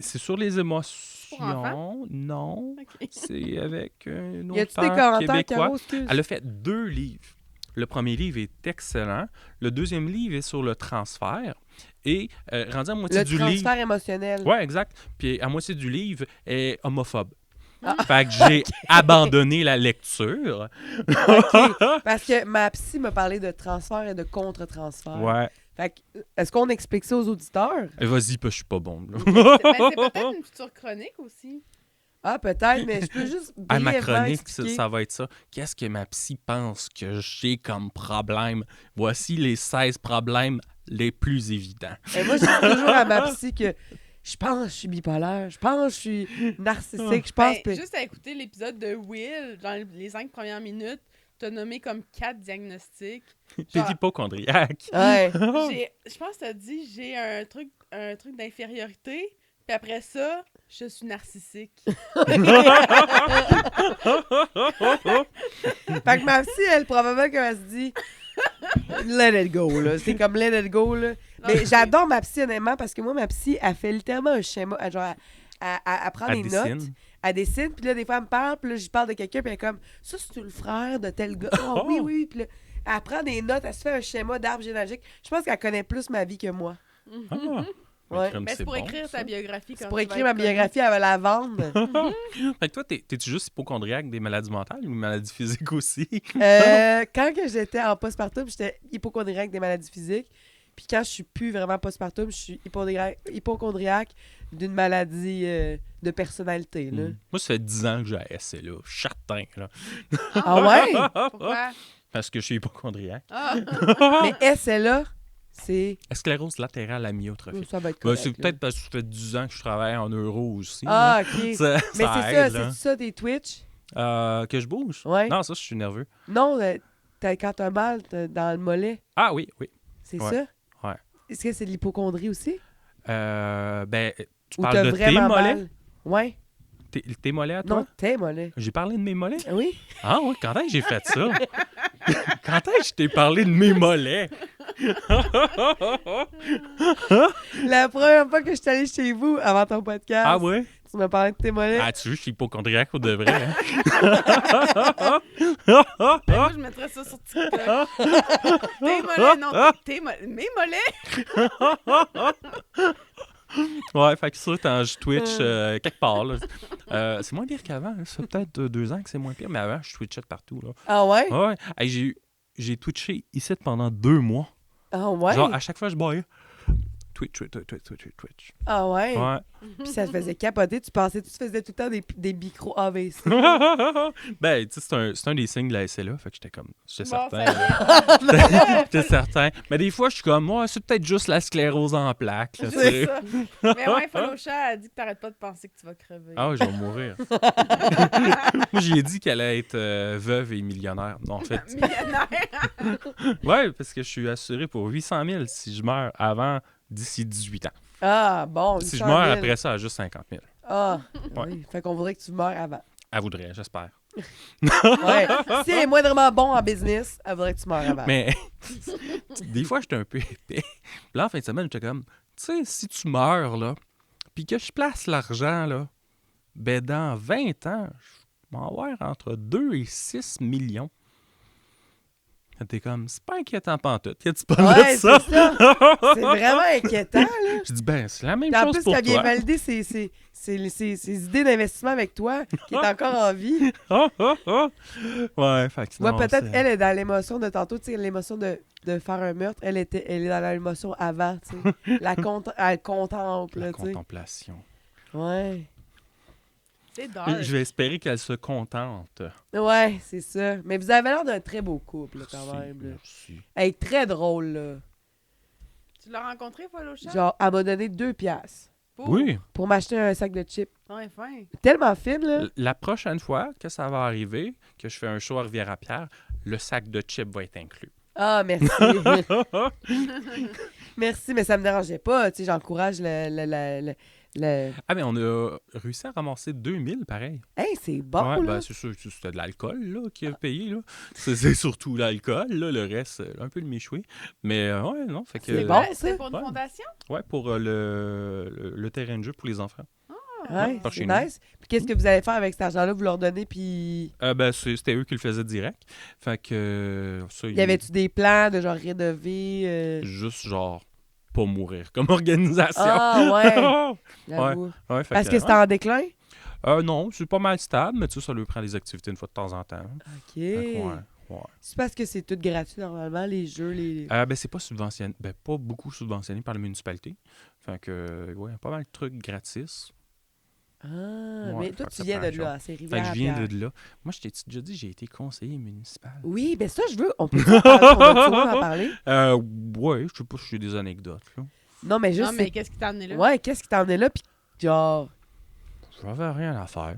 C'est sur les Pour enfants? émotions. Non. Ok. C'est avec un Y a-tu des auteur commentaires, québécois. Caro? Excuse. Elle a fait 2 livres. Le premier livre est excellent. Le deuxième livre est sur le transfert. Et rendu à moitié Le du transfert livre... émotionnel. Ouais, exact. Puis à moitié du livre est homophobe. Ah. Fait que j'ai abandonné la lecture. OK. Parce que ma psy m'a parlé de transfert et de contre-transfert. Ouais. Fait que, est-ce qu'on explique ça aux auditeurs? Vas-y, parce que je suis pas bon. Là. C'est peut-être une future chronique aussi. Ah, peut-être, mais je peux juste À ma brièvement chronique, expliquer. ça va être ça. Qu'est-ce que ma psy pense que j'ai comme problème? Voici les 16 problèmes les plus évidents. Et moi, je dis toujours à ma psy que je pense que je suis bipolaire, je pense que je suis narcissique, je pense Ben, que... juste à écouter l'épisode de Will, dans les 5 premières minutes, t'as nommé comme 4 diagnostics. T'es Genre, hypochondriaque. Ouais. je pense que t'as dit j'ai un truc d'infériorité, puis après ça, je suis narcissique. Fait que ma psy, elle, probablement qu'elle se dit let it go, là. C'est comme let it go, là. Mais Ok. j'adore ma psy, honnêtement, parce que moi, ma psy, elle fait littéralement un schéma. Genre, elle prend Elle des notes, dessine. elle dessine, puis là, des fois, elle me parle, puis là, je parle de quelqu'un, puis elle est comme ça, c'est-tu le frère de tel gars? Oh, oui, oui. Puis là, elle prend des notes, elle se fait un schéma d'arbre généalogique. Je pense qu'elle connaît plus ma vie que moi. Ah. Ouais. Comme Mais c'est c'est pour bon, écrire ça. ta biographie. Quand Pour tu vas écrire ma être connu. biographie, elle va la vendre. Fait que toi, t'es-tu juste hypochondriaque des maladies mentales ou des maladies physiques aussi? Quand que j'étais en postpartum, j'étais hypochondriaque des maladies physiques. Puis quand je suis plus vraiment postpartum, je suis hypochondriaque d'une maladie de personnalité. Là. Moi, ça fait 10 ans que j'ai ASC, là. Je suis certain, là. Ah ouais? Pourquoi? Parce que je suis hypochondriaque. Ah! Mais SLA, c'est... Sclérose latérale amyotrophique. Ça va être Ben, correct, c'est là. peut-être parce que ça fait 10 ans que je travaille en euro aussi. Ah, là. OK. Mais Ça c'est ça, aide, c'est là. ça des Twitch? Que je bouge? Ouais. Non, ça, je suis nerveux. Non, quand t'as mal dans le mollet, Ah oui, oui. c'est Ouais. ça? Ouais. Est-ce que c'est de l'hypochondrie aussi? Ben, tu Ou parles t'as de tes vraiment mollets? mal? Ouais. Tes mollets à toi? Non, tes mollets. J'ai parlé de mes mollets? Oui. Ah ouais, quand est-ce que j'ai fait ça? Quand est-ce que je t'ai parlé de mes mollets? La première fois que je suis allée chez vous avant ton podcast, Ah ouais? tu m'as parlé de tes mollets. Ah, tu veux, je suis hypochondriaque ou de vrai? Hein? Ben, moi, je mettrais ça sur TikTok. Tes mollets, non, mes mollets. Ouais, fait que ça, je Twitch quelque part. Là. C'est moins pire qu'avant. Hein. Ça fait peut-être 2 ans que c'est moins pire, mais avant, je twitchais de partout. Là. Ah ouais? Ouais. Hey, j'ai twitché ici pendant 2 mois. Ah ouais? Genre, à chaque fois, je baillais. Twitch. Ah ouais? Ouais. Puis ça te faisait capoter. Tu pensais que tu faisais tout le temps des micros AVC. Ben, tu sais, c'est un des signes de la SLA. Fait que j'étais comme. J'étais Bon, certain. ça vient. J'étais certain. Mais des fois, je suis comme, ouais, c'est peut-être juste la sclérose en plaques. Là, tu C'est sais. ça. Mais ouais, Falocha a dit que t'arrêtes pas de penser que tu vas crever. Ah ouais, je vais mourir. Moi, j'ai dit qu'elle allait être veuve et millionnaire. Non, en fait. Millionnaire. Ouais, parce que je suis assuré pour 800 000 si je meurs avant d'ici 18 ans. Ah bon. Si je 800 meurs 000. après ça, à juste 50 000. Ah, Ouais. oui. Fait qu'on voudrait que tu meurs avant. Elle voudrait, j'espère. Ouais. Si elle est moindrement bon en business, elle voudrait que tu meurs avant. Mais des fois, j'étais un peu épais. Puis là, en fin de semaine, j'étais comme, tu sais, si tu meurs, là, puis que je place l'argent, là, ben dans 20 ans, je vais en avoir entre 2 et 6 millions. T'es comme, c'est pas inquiétant pantoute. Y'a-tu pas Ouais, de ça? c'est ça. C'est vraiment inquiétant, là. Je dis, ben, c'est la même Puis en chose plus, pour qu'elle vient toi. valider ses idées d'investissement avec toi, qui est encore en vie. Ouais, fait que Ouais, non, peut-être c'est- elle est dans l'émotion de tantôt, tu sais, l'émotion de faire un meurtre. Elle est dans l'émotion avant, tu sais. Elle contemple, la là, tu sais. contemplation. Ouais. C'est dark. Je vais espérer qu'elle se contente. Ouais, c'est ça. Mais vous avez l'air d'un très beau couple, là, quand même. Là. Merci. Elle est très drôle, là. Tu l'as rencontré, Falocha? Genre, elle m'a donné 2 piastres Oui. pour m'acheter un sac de chips. Ouais, fin. Tellement fine, là. La prochaine fois que ça va arriver, que je fais un show à Rivière-à-Pierre, le sac de chips va être inclus. Ah, merci. Merci, mais ça me dérangeait pas. Tu sais, j'encourage le... Ah, mais on a réussi à ramasser 2000, pareil. Hey, c'est bon, Ouais, là. ben, c'est sûr que c'était de l'alcool là, qui a payé. Là. C'est surtout l'alcool, là, le reste, un peu le méchoui. Mais ouais, non, fait que. C'est bon, C'est ça. pour une Ouais. fondation? Ouais, pour le terrain de jeu pour les enfants. Ouais, Par c'est chez nous. nice. Puis qu'est-ce que vous allez faire avec cet argent-là? Vous leur donnez, puis... Ben, c'était eux qui le faisaient direct. Fait que ça, Y avait-tu des plans de genre rénover? juste genre pas mourir comme organisation. Ah, ouais. J'avoue. Ouais, fait Parce que c'était en déclin? non, c'est pas mal stable, mais tu sais, ça lui prend des activités une fois de temps en temps. OK. Fait que, ouais. C'est parce que c'est tout gratuit, normalement, les jeux, les... Ben, c'est pas subventionné. Ben, pas beaucoup subventionné par la municipalité. Fait que, ouais, pas mal de trucs gratis. Ah, Ouais, mais fait toi, que tu ça viens prend de un là, c'est Fait que Rivière je viens de là. Moi, je t'ai déjà dit, j'ai été conseiller municipal. Oui, ben ça, je veux... On peut en parler? Ouais, je sais pas si j'ai des anecdotes, là. Non, mais juste... Non, mais qu'est-ce qui t'a amené là? Ouais, qu'est-ce qui t'en est là? Puis genre... J'avais rien à faire.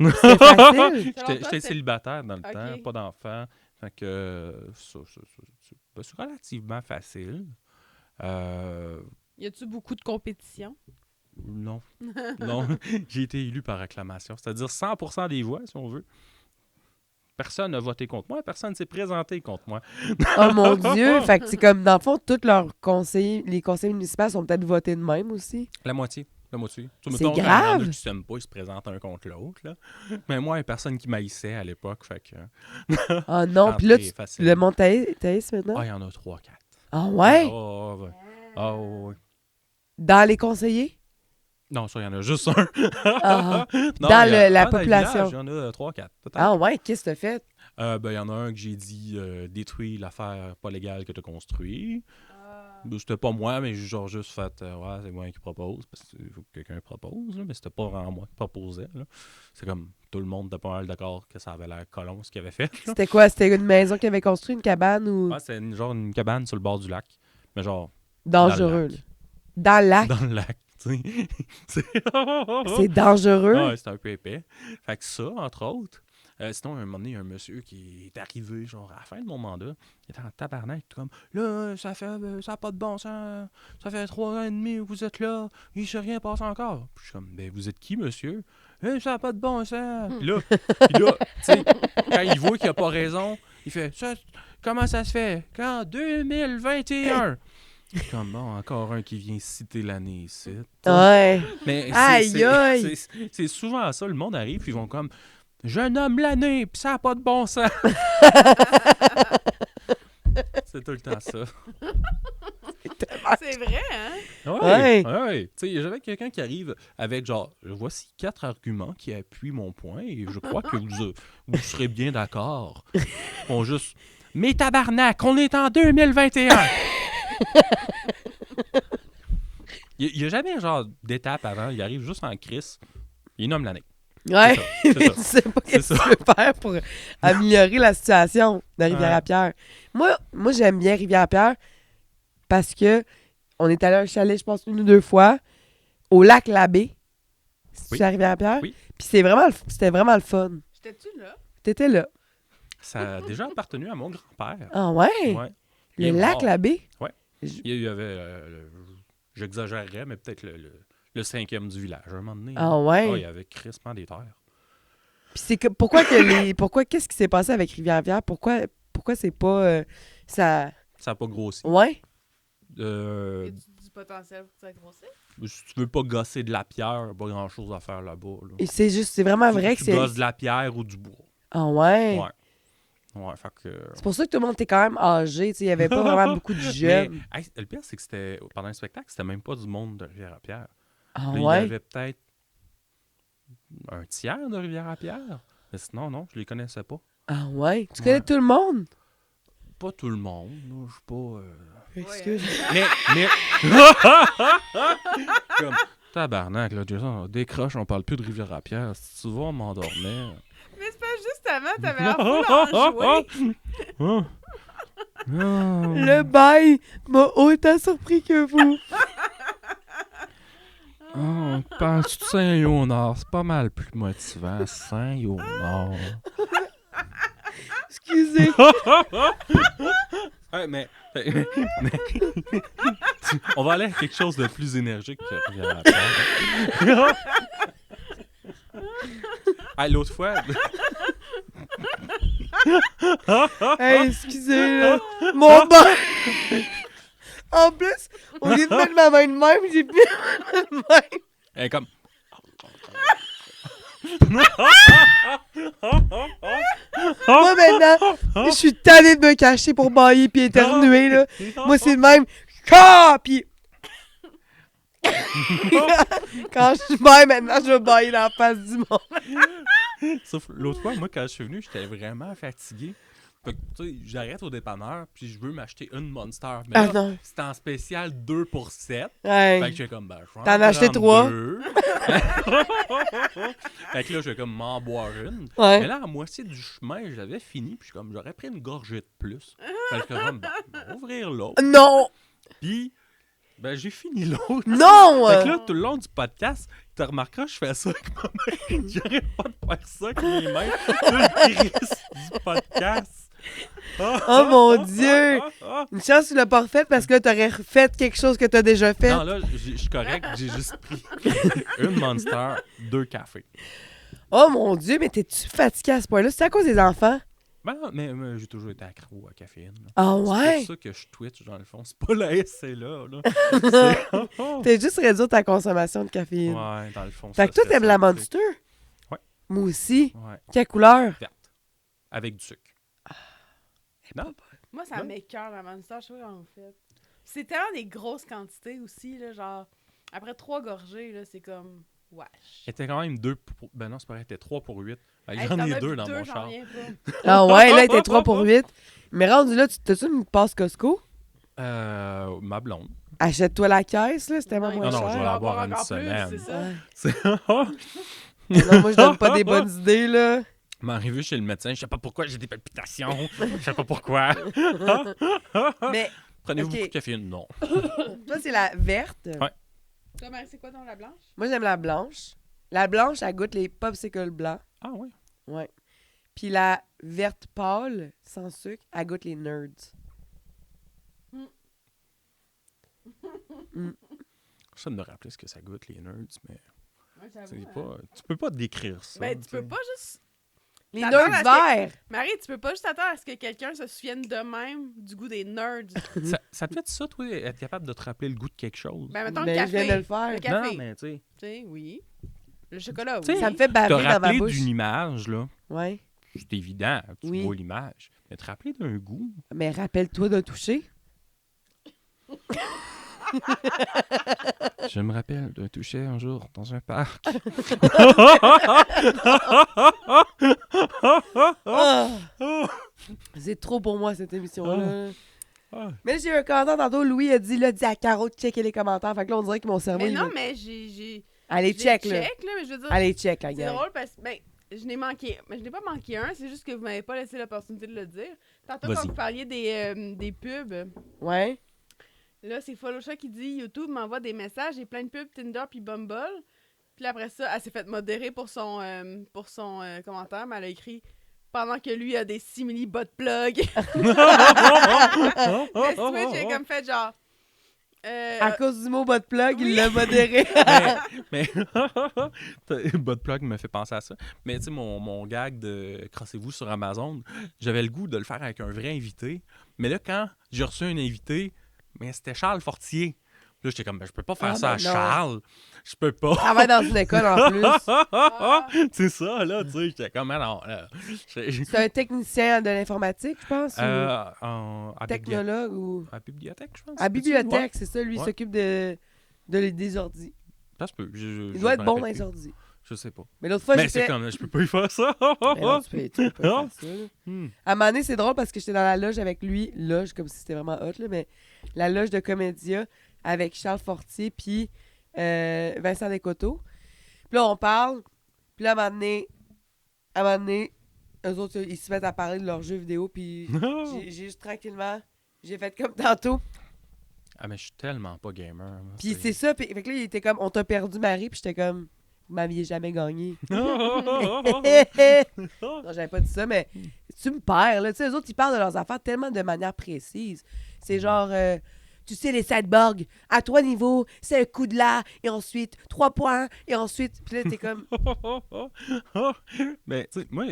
C'est facile. J'étais célibataire dans le Ok. temps, pas d'enfant. Fait que c'est relativement facile. Y a-tu beaucoup de compétition? Non. Non. J'ai été élu par acclamation. C'est-à-dire 100% des voix, si on veut. Personne n'a voté contre moi, personne ne s'est présenté contre moi. Oh mon Dieu! Fait que c'est comme, dans le fond, tous leurs conseillers, les conseillers municipaux sont peut-être votés de même aussi. La moitié. La moitié. Tu sais, C'est mettons, il y en grave. a qui s'aiment pas, ils se présentent un contre l'autre. Là. Mais moi, il n'y a personne qui m'haïssait à l'époque. Fait que. Ah non, puis là, Entrée facile. le monde Thaïs maintenant? Ah, il y en a 3-4. Ah ouais? Ouais. Ah, ouais. Dans les conseillers? Non, ça, il y en a juste un. Ah, Non, Dans il y a- la dans le population. village, il y en a 3-4. Peut-être. ah ouais, qu'est-ce que t'as fait? Ben, il y en a un que j'ai dit détruis l'affaire pas légale que tu as construit. C'était pas moi, mais j'ai genre juste fait ouais, c'est moi qui propose, parce qu'il faut que quelqu'un propose, là, mais c'était pas vraiment moi qui proposais. Là. C'est comme tout le monde était pas mal d'accord que ça avait l'air colon ce qu'il avait fait. Là. C'était quoi? C'était une maison qu'il avait construit, une cabane ou Ouais, c'était genre une cabane sur le bord du lac, mais genre dangereux? Dans le Là. lac. Dans le lac? dans le lac, tu sais. C'est dangereux? Ouais, c'était un peu épais. Fait que ça, entre autres. Sinon, à un moment donné, il y a un monsieur qui est arrivé, genre, à la fin de mon mandat. Il était en tabarnak, comme, là, ça a pas de bon sens. Ça fait 3 ans et demi que vous êtes là. Il ne s'est rien passé encore. Puis je suis comme, ben, vous êtes qui, monsieur? Ça n'a pas de bon sens. Puis là, tu sais, quand il voit qu'il a pas raison, il fait, comment ça se fait? Quand 2021. Je suis comme, bon, encore un qui vient citer l'année ici. Ouais. Mais Aïe, aïe. c'est souvent ça, le monde arrive, puis ils vont comme, je nomme l'année, puis ça n'a pas de bon sens. C'est tout le temps ça. C'est vrai, hein? Ouais. Tu sais, j'avais quelqu'un qui arrive avec genre, voici 4 arguments qui appuient mon point, et je crois que vous serez bien d'accord. On juste, mais tabarnak, on est en 2021! Il n'y a jamais genre d'étape avant, il arrive juste en crise, il nomme l'année. Ouais. C'est ça. Mais tu sais pas qu'est-ce que tu veux faire pour améliorer la situation de Rivière-à-Pierre. Moi, j'aime bien Rivière-à-Pierre parce que on est allé à un chalet, je pense, 1 ou 2 fois, au lac Labbé. C'est à Rivière-à-Pierre? Oui. Puis c'était vraiment le fun. J'étais-tu là? T'étais là. Ça a déjà appartenu à mon grand-père. Ah ouais? Ouais. Le Il est lac mort. Labbé? Ouais. Il y avait, j'exagérerais, mais peut-être le 5e du village. À un moment donné, Ah ouais? il y avait crispement des terres. Puis c'est que pourquoi qu'est-ce qui s'est passé avec Rivière-à-Pierre? Pourquoi c'est pas ça. Ça n'a pas grossi. Ouais? Y a du potentiel pour que ça grossisse? Si tu veux pas gosser de la pierre, pas grand-chose à faire là-bas. Là. Et c'est vraiment vrai que tu c'est. gosses de la pierre ou du bois. Ah ouais? Ouais, fait que... C'est pour ça que tout le monde était quand même âgé, tu sais, il y avait pas vraiment beaucoup de jeunes. Mais, hey, le pire, c'est que c'était pendant le spectacle, c'était même pas du monde de Rivière-à-Pierre. Ah Là, il y ouais? avait peut-être un tiers de Rivière-à-pierre. Mais sinon, non, je les connaissais pas. Ah ouais? Tu connais tout le monde? Pas tout le monde, là, je suis pas... Excuse. Mais... Comme, tabarnak, là, Jason, on décroche, on parle plus de Rivière-à-Pierre. Si tu vas m'endormir... Mais c'est pas justement, t'avais l'air full enjoué. Le bail m'a autant surpris que vous. On pense-tu de Saint-Léonard? C'est pas mal plus motivant, Saint-Léonard. Excusez. Ouais, mais on va aller à quelque chose de plus énergique que Rivière-à-Pierre. Hey, l'autre fois... Hey, excusez, là. Mon bail. En plus, au lieu de mettre ma main de même, j'ai mis ma main de même. Elle est comme... Moi, maintenant, je suis tanné de me cacher pour bailler puis éternuer, là. Moi, c'est le même. Ah! Puis... Quand je baille, maintenant, je vais bailler dans la face du monde. Sauf l'autre fois, moi, quand je suis venu, j'étais vraiment fatigué. Fait que, tu sais, j'arrête au dépanneur, puis je veux m'acheter une Monster. Mais Ah là, non. c'était en spécial 2 pour 7. Ouais. Fait que j'étais comme, ben, je vais en T'en as acheté prendre 3? 2. Fait que là, je vais comme m'en boire une. Ouais. Mais là, à moitié du chemin, j'avais fini, puis je suis comme, j'aurais pris une gorgée de plus. Fait que je suis comme, ben, on va ouvrir l'autre. Non! Puis, ben, j'ai fini l'autre. Non! Fait que là, tout le long du podcast, tu remarqueras, je fais ça avec ma main. J'arrête pas de faire ça avec mes mains. Tout le crise du podcast. Oh mon Dieu! Une chance que tu l'as pas refait parce que là, t'aurais refait quelque chose que t'as déjà fait. Non, là, je suis correct. J'ai juste pris une Monster, 2 cafés. Oh mon Dieu, mais t'es-tu fatigué à ce point-là? C'est à cause des enfants? Ben, mais j'ai toujours été accro à caféine. Là. Ah C'est ouais? pour ça que je twitch, dans le fond. C'est pas la SCLA, là. T'as juste réduit ta consommation de caféine. Ouais, dans le fond. Fait que toi, t'aimes la Monster? Ouais. Moi aussi. Ouais, Quelle couleur? verte. Avec du sucre. Non? Moi, ça m'écoeure, la Monster. Je sais pas comment vous faites. C'est tellement des grosses quantités aussi, là, genre... Après 3 gorgées, là, c'est comme... Wesh. Elle était quand même 2 pour... Ben non, c'est pas vrai, elle était 3 pour 8. Fait que Hey, j'en t'en ai as 2 plus dans mon j'en char. reviens pas. Ah ouais, là, il était 3 pour 8. Mais rendu là, t'as-tu une passe Costco? Ma blonde. Achète-toi la caisse, là, c'est tellement Non, moins non, cher. je vais la boire en une encore plus, semaine. c'est ça. Ouais. C'est- Non, moi, je donne pas des bonnes idées, là. M'arrivé chez le médecin, je sais pas pourquoi j'ai des palpitations. Je sais pas pourquoi. Mais Prenez-vous Ok. beaucoup de caféine? Non. Toi, c'est la verte. Ouais. toi, Marie, c'est quoi dans la blanche? Moi, j'aime la blanche. La blanche, elle goûte les popsicles blancs. Ah ouais. Ouais. Puis la verte pâle, sans sucre, elle goûte les nerds. Ça de me rappeler ce que ça goûte, les nerds, mais Ouais, j'avoue, c'est hein. pas, tu peux pas décrire ça. Ben, tu peux sais. pas juste. Les T'attends nerds à ce verts! Marie, tu peux pas juste attendre à ce que quelqu'un se souvienne de même du goût des nerds. Ça te fait ça, toi, être capable de te rappeler le goût de quelque chose? Ben, mettons le Ben, je viens café. de le faire. Le café. Non, mais tu sais, Tu sais, oui. Le chocolat, Tu sais, oui. Ça me fait te baver dans ma rappeler bouche. d'une image, là, Ouais. c'est évident, tu Oui. vois l'image. Mais te rappeler d'un goût, Mais rappelle-toi de toucher. je me rappelle de toucher un jour dans un parc. Ah! C'est trop pour moi, cette émission-là. Ah. Mais j'ai eu un commentaire tantôt. Louis a dit, là, dis à Caro de checker les commentaires. Fait que là, on dirait que mon cerveau, Mais il non, va... mais j'ai. Allez, je check, les là. check, là, mais je veux dire. Allez, check, la C'est gang. drôle parce que, ben, je n'ai manqué. Mais je n'ai pas manqué un, c'est juste que vous m'avez pas laissé l'opportunité de le dire. Tantôt, Vas-y. quand vous parliez des pubs, Ouais. là, c'est Followchat qui dit YouTube m'envoie des messages, j'ai plein de pubs Tinder puis Bumble. Puis là, après ça, elle s'est fait modérer pour son commentaire, mais elle a écrit pendant que lui a des simili butt plug. Mais Twitch, j'ai comme fait genre. À cause du mot bot plug, oui. il l'a modéré. mais Botplug me fait penser à ça. Mais tu sais, mon gag de crossez-vous sur Amazon, j'avais le goût de le faire avec un vrai invité. Mais là, quand j'ai reçu un invité, mais c'était Charles Fortier. Là, j'étais comme, ben, je peux pas faire Ah, ça à ben non. Charles. Je peux pas. Travaille dans une école en plus. C'est ça, là, tu sais. J'étais comme, alors, là. C'est un technicien de l'informatique, je pense, ou À technologue, ou... À bibliothèque, je pense. À bibliothèque, Ouais. c'est ça. Lui, il Ouais. s'occupe des ordis. Ça se peut. Il doit être bon dans les ordis. Je sais pas. Mais l'autre fois, Mais c'est j'étais... comme, je peux pas y faire ça. Mais non, tu peux pas faire ça, là. Hmm. À un moment donné, c'est drôle parce que j'étais dans la loge avec lui, loge comme si c'était vraiment hot, là, mais la loge de Comédia avec Charles Fortier puis Vincent Descoteaux. Puis là, on parle, puis là, à un moment donné, eux autres, ils se mettent à parler de leurs jeux vidéo, puis j'ai juste tranquillement, j'ai fait comme tantôt. Ah, mais je suis tellement pas gamer. moi, Puis c'est ça, puis fait que là, il était comme, on t'a perdu, Marie, puis j'étais comme, vous m'aviez jamais gagné. Non, j'avais pas dit ça, mais tu me perds, là. Tu sais, eux autres, ils parlent de leurs affaires tellement de manière précise. C'est genre, tu sais, les sideboards, à 3 niveaux, c'est un coup de là, et ensuite 3 points, et ensuite. Puis là, t'es comme. Mais, tu sais, moi,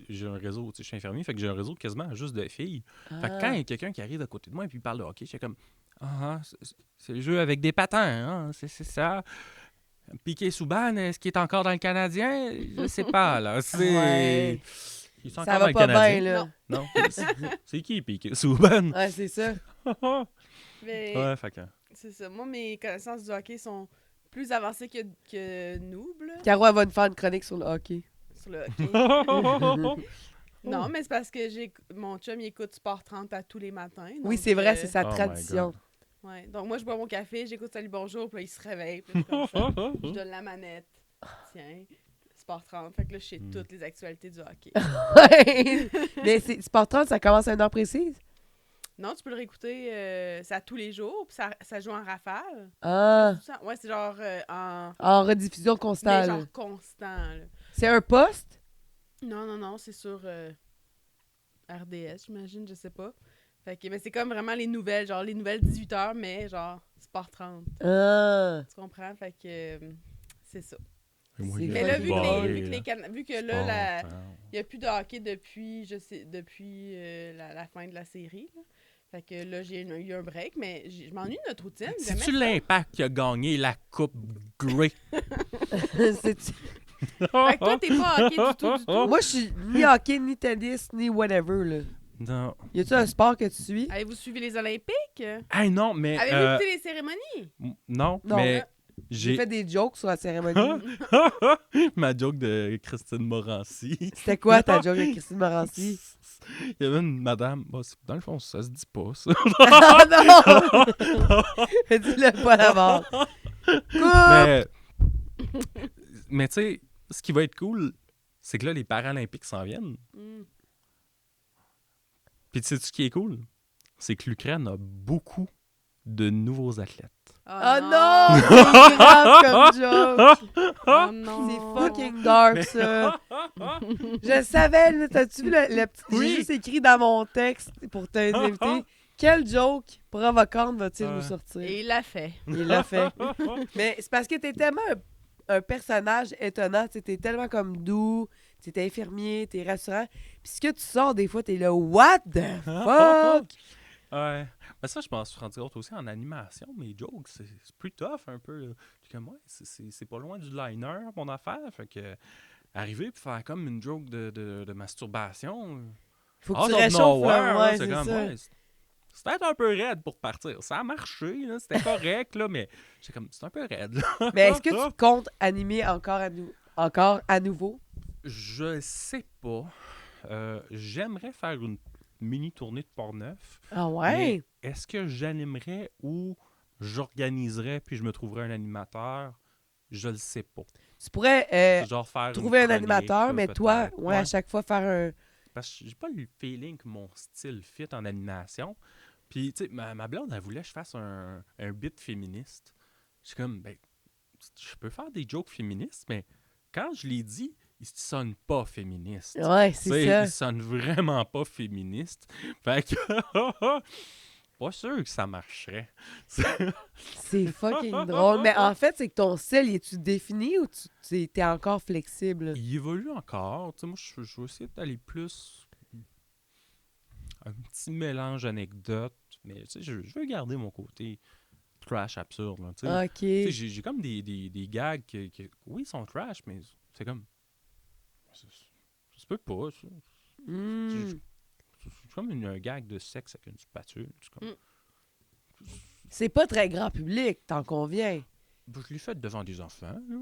j'ai un réseau, tu sais, je suis infirmier, fait que j'ai un réseau quasiment juste de filles. Fait que quand il y a quelqu'un qui arrive à côté de moi et puis il parle de hockey, j'étais comme, c'est le jeu avec des patins, hein, c'est ça. Piqué Souban, est-ce qu'il est encore dans le Canadien? Je sais pas, là. C'est. Ouais. Ils sont Ça encore va dans le pas bien, Canadien. là. Non. C'est qui, Piqué Souban? Ouais, c'est ça. Mais Ouais, fait que. c'est ça. Moi, mes connaissances du hockey sont plus avancées que Noob, là, Caro, elle va nous faire une chronique sur le hockey. sur le hockey. Non, mais c'est parce que mon chum, il écoute Sport 30 à tous les matins. Oui, donc, c'est vrai, c'est sa Oh my tradition. God. Ouais. Donc, moi, je bois mon café, j'écoute Salut Bonjour, puis là, il se réveille, puis je suis comme ça. Je donne la manette. Tiens, Sport 30. Fait que là, je sais toutes les actualités du hockey. Ouais. Mais Sport 30, ça commence à une heure précise. Non, tu peux le réécouter, c'est à tous les jours, puis ça joue en rafale. Ah, Ouais, c'est genre en. en rediffusion Mais constante. là. genre constant, là. C'est un poste? Non, c'est sur RDS, j'imagine, je sais pas. Fait que, mais c'est comme vraiment les nouvelles, genre les nouvelles 18h, mais genre Sport 30. Ah. Tu comprends? Fait que c'est ça. C'est Mais là, vu fucking vu que là, il n'y a plus de hockey depuis la fin de la série. Là. Fait que là, j'ai eu un break, mais je m'ennuie de notre routine. C'est-tu l'Impact qui a gagné la Coupe Grey? C'est- Fait que toi, t'es pas hockey du tout. Moi, je suis ni hockey, ni tennis, ni whatever, là. Non. Y a-tu un sport que tu suis? Avez-vous suivi les Olympiques? Hey, non, mais. Avez-vous écouté les cérémonies? Non, Non. mais. J'ai J'ai fait des jokes sur la cérémonie. ma joke de Christine Morancy. C'était quoi ta joke avec Christine Morancy? Il y avait une madame. Bah, dans le fond, ça se dit pas, ça. Ah non! Dis-le pas d'abord. Coupe! Mais tu sais, ce qui va être cool, c'est que là, les Paralympiques s'en viennent. Mm. Puis tu sais, ce qui est cool, c'est que l'Ukraine a beaucoup de nouveaux athlètes. Oh non! C'est grave comme joke! Oh non! C'est fucking dark, ça! Je le savais, là, t'as-tu vu le petit... Oui. J'ai juste écrit dans mon texte pour t'inviter. Quel joke provocante va-t-il nous sortir? Et il l'a fait. Il l'a fait. Mais c'est parce que t'es tellement un personnage étonnant. T'es tellement comme doux, t'es infirmier, t'es rassurant. Puis ce que tu sors, des fois, t'es là, what the fuck? Ouais. Mais ça, je m'en suis rendu compte aussi en animation. Mes jokes, c'est plus tough un peu. Là. Puis comme, ouais, c'est pas loin du liner, mon affaire. Fait que arriver et faire comme une joke de masturbation. Faut que out tu of réchauffes, nowhere, là, là, ouais, c'est c'est comme, ça. ouais, c'est peut-être un peu raide pour partir. Ça a marché, là, c'était correct, là, mais j'étais comme, c'est un peu raide. Là. Mais est-ce que tu comptes animer encore à nouveau? Je sais pas. J'aimerais faire une mini tournée de Port-Neuf. Ah ouais? Mais est-ce que j'animerais ou j'organiserais puis je me trouverais un animateur? Je le sais pas. Tu pourrais Genre faire une trouver un chronique, animateur, là, mais toi, peut-être. ouais, à chaque fois faire un... Parce que j'ai pas le feeling que mon style fit en animation. Puis, tu sais, ma blonde, elle voulait que je fasse un bit féministe. Je suis comme, ben, je peux faire des jokes féministes, mais quand je l'ai dit, ils sonnent pas féministes. Ouais, Tu c'est sais, ça. ils sonnent vraiment pas féministes. Fait que, pas sûr que ça marcherait. C'est fucking drôle. Mais en fait, c'est que ton style, es-tu défini ou t'es encore flexible? Il évolue encore. Tu sais, moi, je vais essayer d'aller plus un petit mélange anecdote, mais tu sais, je veux garder mon côté trash absurde. Là, tu sais. OK. Tu sais, j'ai comme des gags qui, oui, sont trash, mais c'est comme... Ça se peut pas, ça. Hmm. C'est comme un gag de sexe avec une spatule. C'est comme... C'est pas très grand public, t'en conviens. Ben, je l'ai fait devant des enfants, là.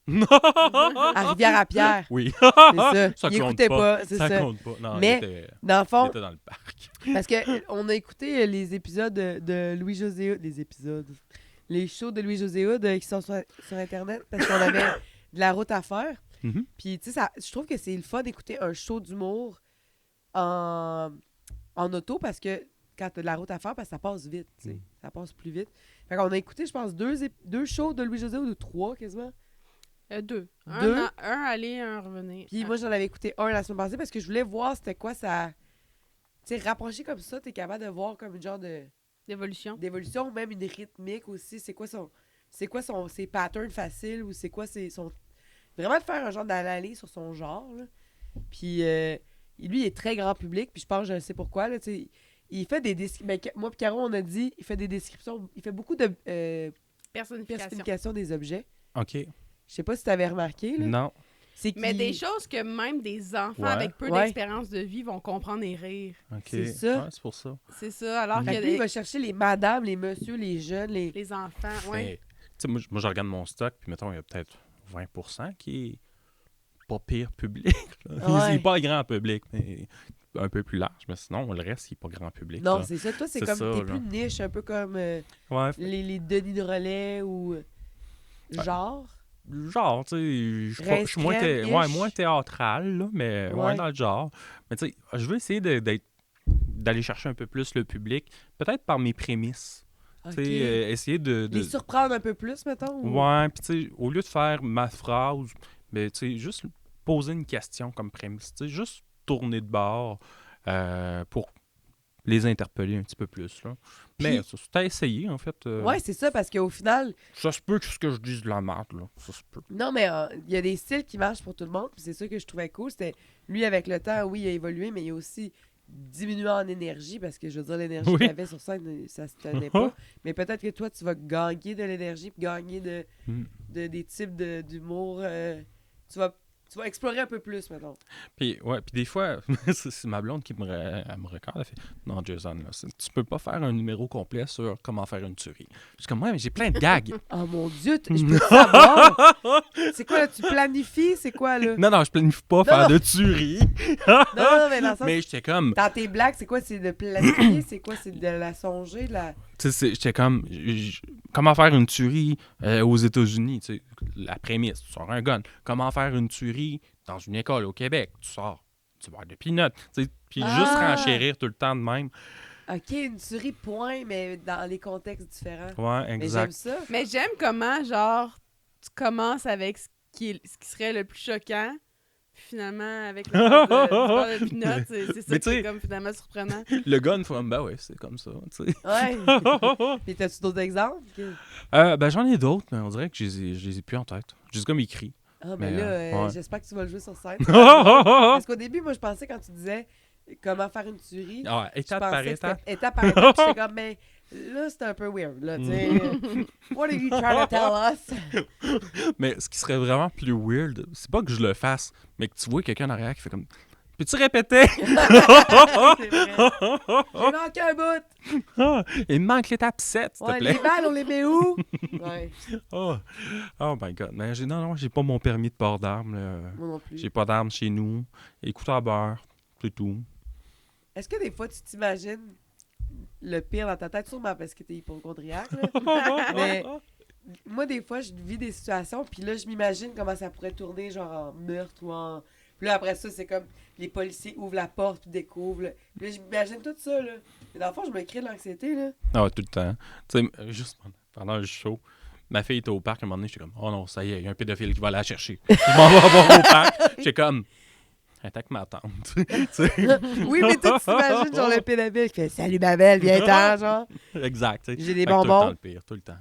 À Rivière-à-Pierre. Oui. C'est ça. Ça Il compte écoutait pas. pas, c'est Ça ça. compte pas. Non, Mais, Dans le il fond, était dans le parc. parce que on a écouté les épisodes de Louis-José Hood, les shows de Louis-José Hood qui sont sur Internet, parce qu'on avait de la route à faire. Mhm. Puis, tu sais, je trouve que c'est le fun d'écouter un show d'humour en auto, parce que quand t'as de la route à faire, parce que ça passe vite, tu sais. Ça passe plus vite. Fait qu'on a écouté, je pense, deux shows de Louis-José Hood, ou 3 quasiment. 2. Deux? Un aller, un revenir. Puis moi, j'en avais écouté un la semaine passée parce que je voulais voir c'était quoi ça... Tu sais, rapproché comme ça, t'es capable de voir comme une genre D'évolution. d'évolution, ou même une rythmique aussi. C'est quoi ses patterns faciles, ou c'est quoi son... Vraiment de faire un genre d'analyse sur son genre, là. Puis lui, il est très grand public, puis je pense, je sais pourquoi, là, tu sais. Il fait des descriptions... moi et Caro, on a dit, il fait des descriptions... Il fait beaucoup de Personnification. personnification des objets. OK. Je sais pas si t'avais remarqué, là. Non. C'est Mais qu'il- des choses que même des enfants Ouais. avec peu Ouais. d'expérience de vie vont comprendre et rire. OK. C'est ça. Ouais, c'est pour ça. C'est ça. Alors Mhm. que Fait que lui, il va chercher les madames, les messieurs, les jeunes, les... les enfants, ouais. Mais, tu sais, moi, je regarde mon stock, puis mettons, il y a peut-être 20% qui est pas pire public. Là. Ouais. Il est pas grand public, mais un peu plus large. Mais sinon, le reste, il est pas grand public. Non, là. c'est ça. Toi, c'est C'est comme... ça, T'es là. plus niche, un peu comme Ouais, les Denis de Relais ou... genre... genre, tu sais, je suis moins, Rince-crème-ish. moins théâtral, là, mais Ouais. ouais, dans le genre. Mais tu sais, je veux essayer d'aller chercher un peu plus le public, peut-être par mes prémices. Ok. Tu sais, essayer de... Les surprendre un peu plus, mettons? Ou... Ouais, puis tu sais, au lieu de faire ma phrase, mais tu sais, juste poser une question comme prémisse, tu sais, juste tourner de bord pour les interpeller un petit peu plus, là. Mais Puis- c'est à essayer, en fait. Ouais, c'est ça, parce qu'au final... Ça se peut que ce que je dise de la merde, là. Ça se peut. Non, mais il y a des styles qui marchent pour tout le monde, puis c'est ça que je trouvais cool. C'était, lui, avec le temps, oui, il a évolué, mais il a aussi diminué en énergie, parce que, je veux dire, l'énergie Oui. qu'il avait sur scène, ça se tenait pas. Mais peut-être que toi, tu vas gagner de l'énergie, puis gagner Mm. des types d'humour. Tu Tu vas explorer un peu plus, maintenant. Puis des fois, c'est ma blonde qui elle me regarde. Elle fait non, Jason, là, tu peux pas faire un numéro complet sur comment faire une tuerie. Je suis comme, ouais, mais j'ai plein de gags. Oh mon Dieu, je peux savoir. C'est quoi, là, tu planifies? C'est quoi, là? Non, je planifie pas faire de tuerie. Non, mais dans le sens... Mais j'étais comme, Dans tes blagues, c'est quoi? C'est de planifier? C'est quoi? C'est de la songer? tu sais, j'étais comme, comment faire une tuerie aux États-Unis, tu sais, la prémisse, tu sors un gun. Comment faire une tuerie dans une école au Québec, tu sors, tu bois de peanuts, tu sais, puis juste renchérir tout le temps de même. OK, une tuerie, point, mais dans les contextes différents. Ouais, Mais exact. j'aime ça. Mais j'aime comment, genre, tu commences avec ce qui serait le plus choquant, puis finalement, avec le beurre de peanut, c'est ça Mais qui tu sais- est comme finalement surprenant. Le gun, ben ouais, c'est comme ça, tu sais. Ouais. Puis t'as-tu d'autres exemples? Ben j'en ai d'autres, mais on dirait que je les ai plus en tête. J'ai comme écrit. Ah, mais Mais, là, ouais. j'espère que tu vas le jouer sur scène. Ah, Parce qu'au début, moi, je pensais quand tu disais comment faire une tuerie, je étape par pensais que étape. c'était étape par étape. Puis j'étais comme, mais là, c'est un peu weird, là, tu sais. What are you trying to tell us? Mais ce qui serait vraiment plus weird, c'est pas que je le fasse, mais que tu vois quelqu'un en arrière qui fait comme peux-tu répéter? C'est vrai. J'ai manqué un bout. Il me manque l'étape 7, s'il te Ouais, plaît. les balles, on les met où? Ouais, Oh. Oh my god. Mais non, j'ai pas mon permis de port d'armes. Là. moi non plus. J'ai pas d'armes chez nous. Écoute à beurre, c'est tout. Est-ce que des fois, tu t'imagines le pire dans ta tête, sûrement parce que t'es hypochondriaque, là? Mais moi, des fois, je vis des situations, puis là, je m'imagine comment ça pourrait tourner, genre en meurtre ou en... Puis là, après ça, c'est comme les policiers ouvrent la porte, puis découvrent. Là. Puis là, j'imagine tout ça, là. Mais dans le fond, je me crée de l'anxiété, là. Ah ouais, tout le temps. Tu sais, juste pendant le show, ma fille était au parc, à un moment donné, j'étais comme, oh non, ça y est, il y a un pédophile qui va la chercher. Je m'en vais voir au parc. J'étais comme, attaque ma tante. Tu sais. Oui, mais toi, tu t'imagines, genre, le pédophile qui fait « Salut, ma belle, viens-t'en, genre. Exact. tu sais. J'ai des Fait que Tout le bonbons. temps le pire, tout le temps. »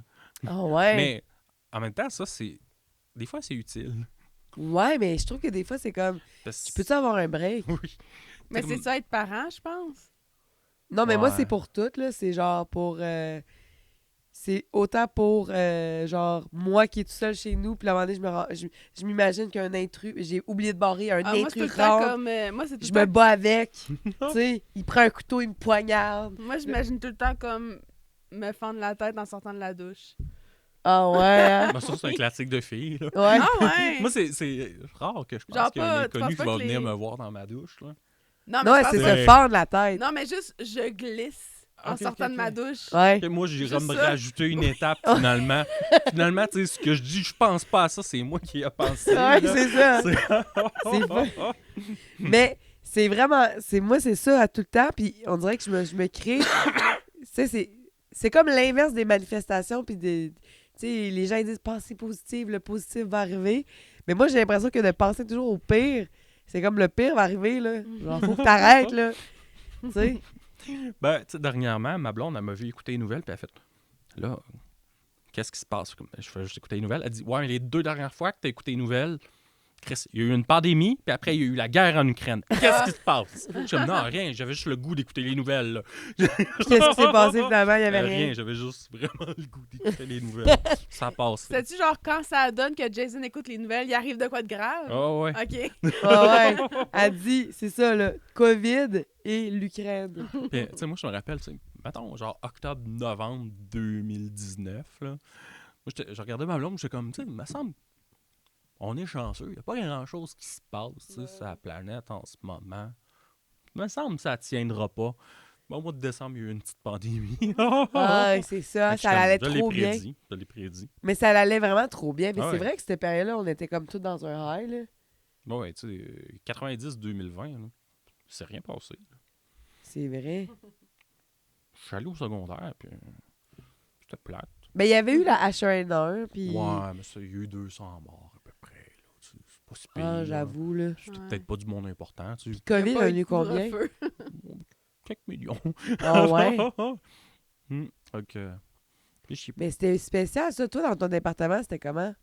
Oh, ouais. Mais en même temps, ça, c'est. Des fois, c'est utile. Ouais, mais je trouve que des fois, c'est comme... Parce... Tu peux-tu avoir un break? Oui. Mais Comme- c'est ça être parent, je pense. Non, mais moi, Ouais. c'est pour tout, là. C'est genre pour... c'est autant pour, genre, moi qui est tout seul chez nous, puis à un moment donné, je m'imagine qu'un intrus... J'ai oublié de barrer, un Ah, moi, c'est tout intrus le temps rentre, comme. Moi, c'est tout je le me temps. bats avec. Tu sais, il prend un couteau, il me poignarde. Moi, j'imagine tout le temps comme me fendre la tête en sortant de la douche. Ah ouais, hein? Ben, ça, c'est un classique de fille. Là. Ouais. Ah ouais! Moi, c'est rare que je pense Genre qu'il y a pas- un tu inconnu penses qui pas va que venir les- me voir dans ma douche. Là. Non, mais Ouais, je pense c'est que- se fendre la tête. Non, mais juste, je glisse en Ok, sortant ok, de ma ok. douche. Ouais. Et moi, j'irais Juste me ça. rajouter une étape finalement. Finalement, tu sais, ce que je dis, je pense pas à ça, c'est moi qui ai pensé. Ouais, là. c'est ça. C'est- C'est vrai. Mais c'est vraiment... Moi, c'est ça à tout le temps, puis on dirait que je me crée... Tu sais, c'est comme l'inverse des manifestations, puis des... Tu sais, les gens ils disent « Pensez positive, le positif va arriver ». Mais moi, j'ai l'impression que de penser toujours au pire, c'est comme le pire va arriver, là. Genre, faut que t'arrêtes, là. Tu sais? Ben, tu sais, dernièrement, ma blonde, elle m'a vu écouter les nouvelles, puis elle a fait là, qu'est-ce qui se passe? Comme, je fais juste écouter les nouvelles. Elle dit, ouais, mais les 2 dernières fois que tu as écouté les nouvelles, Chris, il y a eu une pandémie, puis après, il y a eu la guerre en Ukraine. Qu'est-ce qui se passe? Je suis comme, non, rien, j'avais juste le goût d'écouter les nouvelles. Là. Qu'est-ce qui s'est passé, finalement? Il y avait rien. J'avais juste vraiment le goût d'écouter les nouvelles. Ça passe. C'est-tu genre quand ça donne que Jason écoute les nouvelles, il arrive de quoi de grave? Oh, ouais. OK. Ah ouais. Elle dit, c'est ça, là, COVID et l'Ukraine. Puis, tu sais, moi, je me rappelle, tu sais, mettons, genre octobre-novembre 2019, là. Moi, je regardais ma blonde, j'étais comme, tu sais, il me semble, on est chanceux. Il n'y a pas grand-chose qui se passe, tu sais, sur la planète en ce moment. Il me semble que ça ne tiendra pas. Bon, au mois de décembre, il y a eu une petite pandémie. Ah, c'est ça, Fait que ça je suis allait comme, je l'ai trop bien. prédit, je l'ai prédit. Mais ça allait vraiment trop bien. Mais Ah c'est ouais. vrai que cette période-là, on était comme tous dans un high, là. Bon, ouais, tu sais, 90-2020, là, c'est rien passé. Là. C'est vrai. Je suis allé au secondaire, puis c'était plate. Ben, il y avait eu la H1N1, puis... Ouais, mais ça, il y a eu 200 morts à peu près. Là, tu sais, c'est pas si pire. Ah, là. j'avoue, là. C'était Ouais. peut-être pas du monde important, tu sais. COVID, Il y il a a pas eu eu de combien? couvre-feu. Quelques millions. Ah ouais? Ok. Puis, je sais pas. Mais c'était spécial, ça. Toi, dans ton département, c'était comment?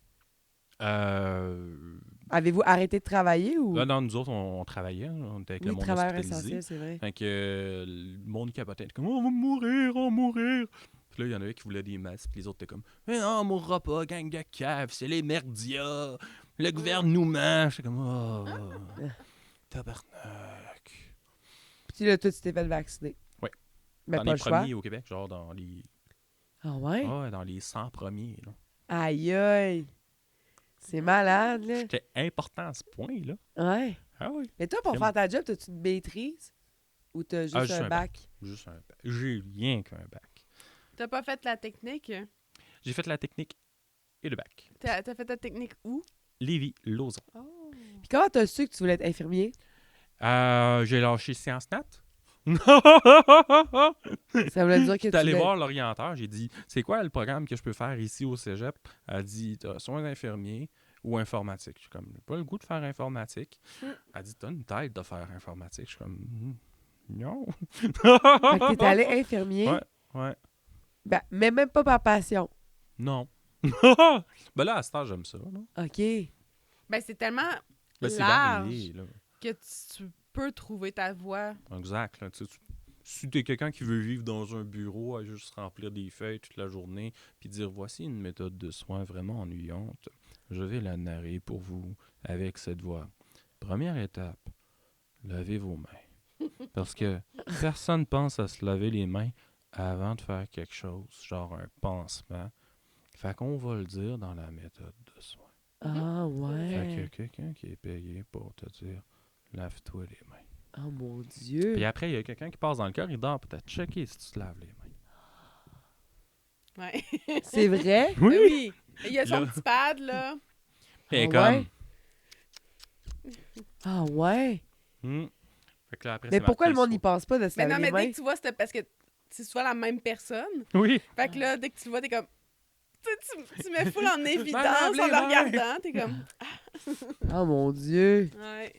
Avez-vous arrêté de travailler ou... Là, dans nous autres, on travaillait. Là, on était avec le Oui, monde travailleur hospitalisé. essentiel, c'est vrai. Fait que le monde capotait. Comme, on va mourir, on va mourir. Puis là, il y en avait qui voulaient des masques. Puis les autres étaient comme, mais non, on mourra pas, gang de cave, c'est les merdias. Le gouvernement. J'étais comme, oh, tabarnak. Puis là, toi, tu t'es fait vacciner. Oui. Mais Dans pas les le choix. premiers au Québec, genre dans les, Ah ouais? dans les 100 premiers. Là. Aïe, aïe. C'est malade, là. J'étais important à ce point-là. Ouais. Ah oui. Mais toi, pour Vraiment. faire ta job, t'as-tu une maîtrise? Ou t'as juste juste un un bac? Juste un bac. J'ai rien qu'un bac. T'as pas fait la technique? J'ai fait la technique et le bac. T'as fait ta technique où? Lévis, Lauson. Oh. Puis comment t'as su que tu voulais être infirmier? J'ai lâché Sciences Nat. Ça voulait dire que J'étais tu allé voulais... voir l'orienteur, j'ai dit c'est quoi le programme que je peux faire ici au cégep? Elle a dit t'as soins infirmiers ou informatique. Je suis comme j'ai pas le goût de faire informatique. Elle a dit t'as une tête de faire informatique. Je suis comme non. Fait que t'es allé infirmier? Ouais, ouais. Ben, mais même pas par passion. Non. Ben là, à ce temps, j'aime ça. Là. OK. Ben, c'est tellement Ben, c'est large varié. Là. que tu peux trouver ta voie. Exact. Là, si t'es quelqu'un qui veut vivre dans un bureau à juste remplir des feuilles toute la journée puis dire voici une méthode de soins vraiment ennuyante, je vais la narrer pour vous avec cette voix. Première étape, lavez vos mains. Parce que personne pense à se laver les mains avant de faire quelque chose, genre un pansement. Fait qu'on va le dire dans la méthode de soins. Ah Fait ouais. qu'il y a quelqu'un qui est payé pour te dire lave-toi les mains. Oh mon Dieu. Puis après, il y a quelqu'un qui passe dans le corridor pour te checker si tu te laves les mains. Ouais. C'est vrai? Ben oui. Il y a son Là. petit pad, là. Et Ah comme. ouais? Ah ouais? Fait que là, après, Mais c'est pourquoi le marqué monde n'y pense pas de se Mais laver non, les mais dès mains? que tu vois, c'est parce que c'est souvent la même personne. Oui. Fait que là, dès que tu le vois, t'es comme... Tu sais, tu mets full en évidence lave en les le mains. regardant. T'es comme... Oh mon Dieu. Ouais.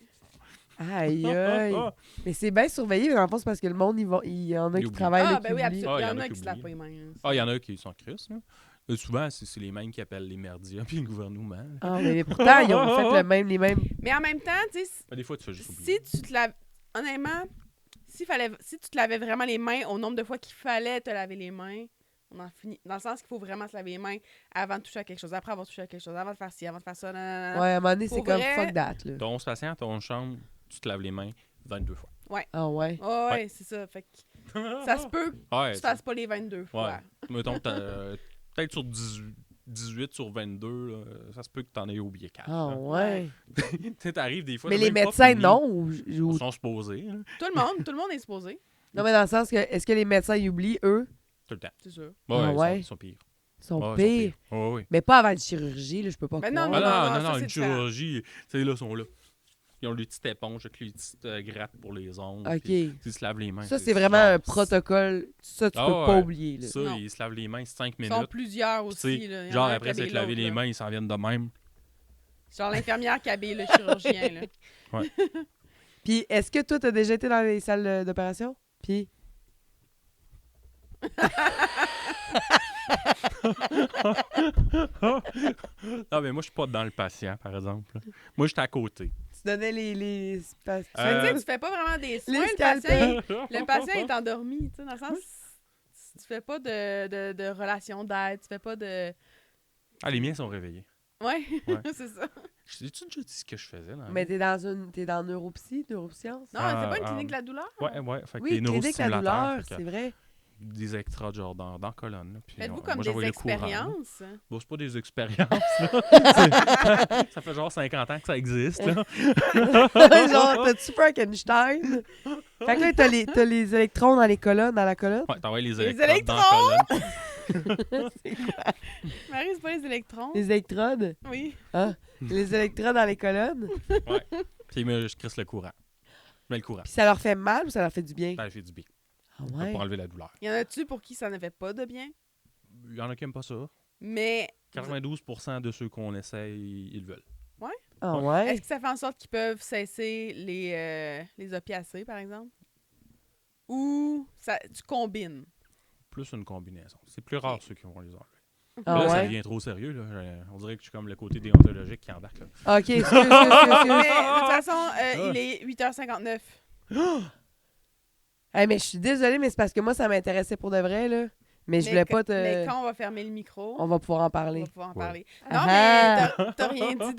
Aïe aïe. Mais c'est bien surveillé, mais dans le fond, c'est parce que le monde, il y en a Il qui oublie. travaillent là, Ah, qui ben oui, oublient. absolument. Ah, Il y en a qui se lavent oublient. pas les mains. hein. Ah, il y en a qui sont crus, là. Souvent, c'est les mêmes qui appellent les merdias puis le gouvernement. là. Ah, mais pourtant, ils ont fait les mêmes. Mais en même temps, tu sais, Ben, des fois, tu fais juste oublier. si tu te laves... Honnêtement, si tu te lavais vraiment les mains au nombre de fois qu'il fallait te laver les mains, on en finit. Dans le sens qu'il faut vraiment se laver les mains avant de toucher à quelque chose, après avoir touché à quelque chose, avant de faire ci, avant de faire ça. Nanana. Ouais, à un moment donné, c'est Pour comme vrai- fuck that, là. T'as 11 patients, t'as 11 chambres, tu te laves les mains 22 fois. Ah ouais. Ouais, c'est ça. Fait que ça se peut que Ouais, tu fasses pas les 22 fois. ouais. Mettons, peut-être sur 18 sur 22, là, ça se peut que t'en aies oublié 4. Ah ouais. Tu sais, t'arrives des fois. Mais t'as les même pas médecins, fini. non? Ou... Ils sont supposés, là, Tout le monde est supposé, Non, mais dans le sens que, est-ce que les médecins, ils oublient, eux? tout le temps. c'est sûr. Ouais, ouais? Ils sont pires. Ils sont Ouais, pires. Ouais, ouais. Mais pas avant une chirurgie, là, je peux pas Ben croire. non, Ah non, ça, une c'est différent. chirurgie, tu sais, là, ils sont là. Ils ont les petites éponges avec les petites grattes pour les ongles. OK. puis Ils se lavent les mains. Ça, c'est vraiment genre- un protocole. Ça, tu Ah peux pas ouais. oublier, là. Ça, Non. ils se lavent les mains 5 Ils sont minutes. plusieurs Puis, aussi. tu sais, Là. Il y en genre, a un après qui habille s'être lavé l'autre, les là. mains, ils s'en viennent de même. Genre l'infirmière qui habille le chirurgien. Là. Puis, est-ce que toi, t'as déjà été dans les salles d'opération? Puis, Non, mais moi, je suis pas dans le patient, par exemple. Moi, j'étais à côté. tu donnais les Fait que, tu sais, tu fais pas vraiment des soins. Le patient, scalpels. le patient est endormi. Tu sais, dans le sens, tu fais pas de relation d'aide. Tu fais pas de. Ah, les miens sont réveillés. Ouais, Ouais. c'est ça. J'ai-tu déjà dit ce que je faisais? Dans la Mais vie? t'es dans neuropsy, neurosciences? Non, Ah, c'est pas une clinique de la douleur. Ouais, ouais. Fait que Oui, les clinique la neurostimulateurs, douleur, fait que c'est vrai. des extras genre dans la colonne. Là, puis Faites-vous moi, comme j'envoyais des le courant, là. expériences. Bon, c'est pas des expériences, là. Ça fait genre 50 ans que ça existe, là. Genre, t'as-tu Frankenstein? Fait que là, t'as les électrons dans les colonnes, dans la colonne. Ouais, t'envoies les Les électrodes dans la colonne. Marie, c'est pas les électrons. Les électrodes. Oui. Hein? Les électrodes dans les colonnes. Puis je crisse le courant. Je mets le courant. Puis ça leur fait mal ou ça leur fait du bien? Ça fait du bien. Ah ouais? Pour enlever la douleur. Il y en a-tu pour qui ça ne fait pas de bien? Il y en a qui aiment pas ça. Mais 92% de ceux qu'on essaye, ils le veulent. Ah ouais? est-ce que ça fait en sorte qu'ils peuvent cesser les opiacés, par exemple? Ou tu combines? Plus une combinaison. C'est plus rare ceux qui vont les enlever. Ah Là, ça ouais? devient trop sérieux. Là. On dirait que je suis comme le côté déontologique qui embarque. Là. OK, excuse. Mais de toute façon, il est 8h59. Hey, mais je suis désolée, mais c'est parce que moi, ça m'intéressait pour de vrai, là. Mais je voulais pas Mais te... quand on va fermer le micro, On va pouvoir en on parler. va pouvoir en Ouais. parler. Non, Ah mais t'as rien dit de...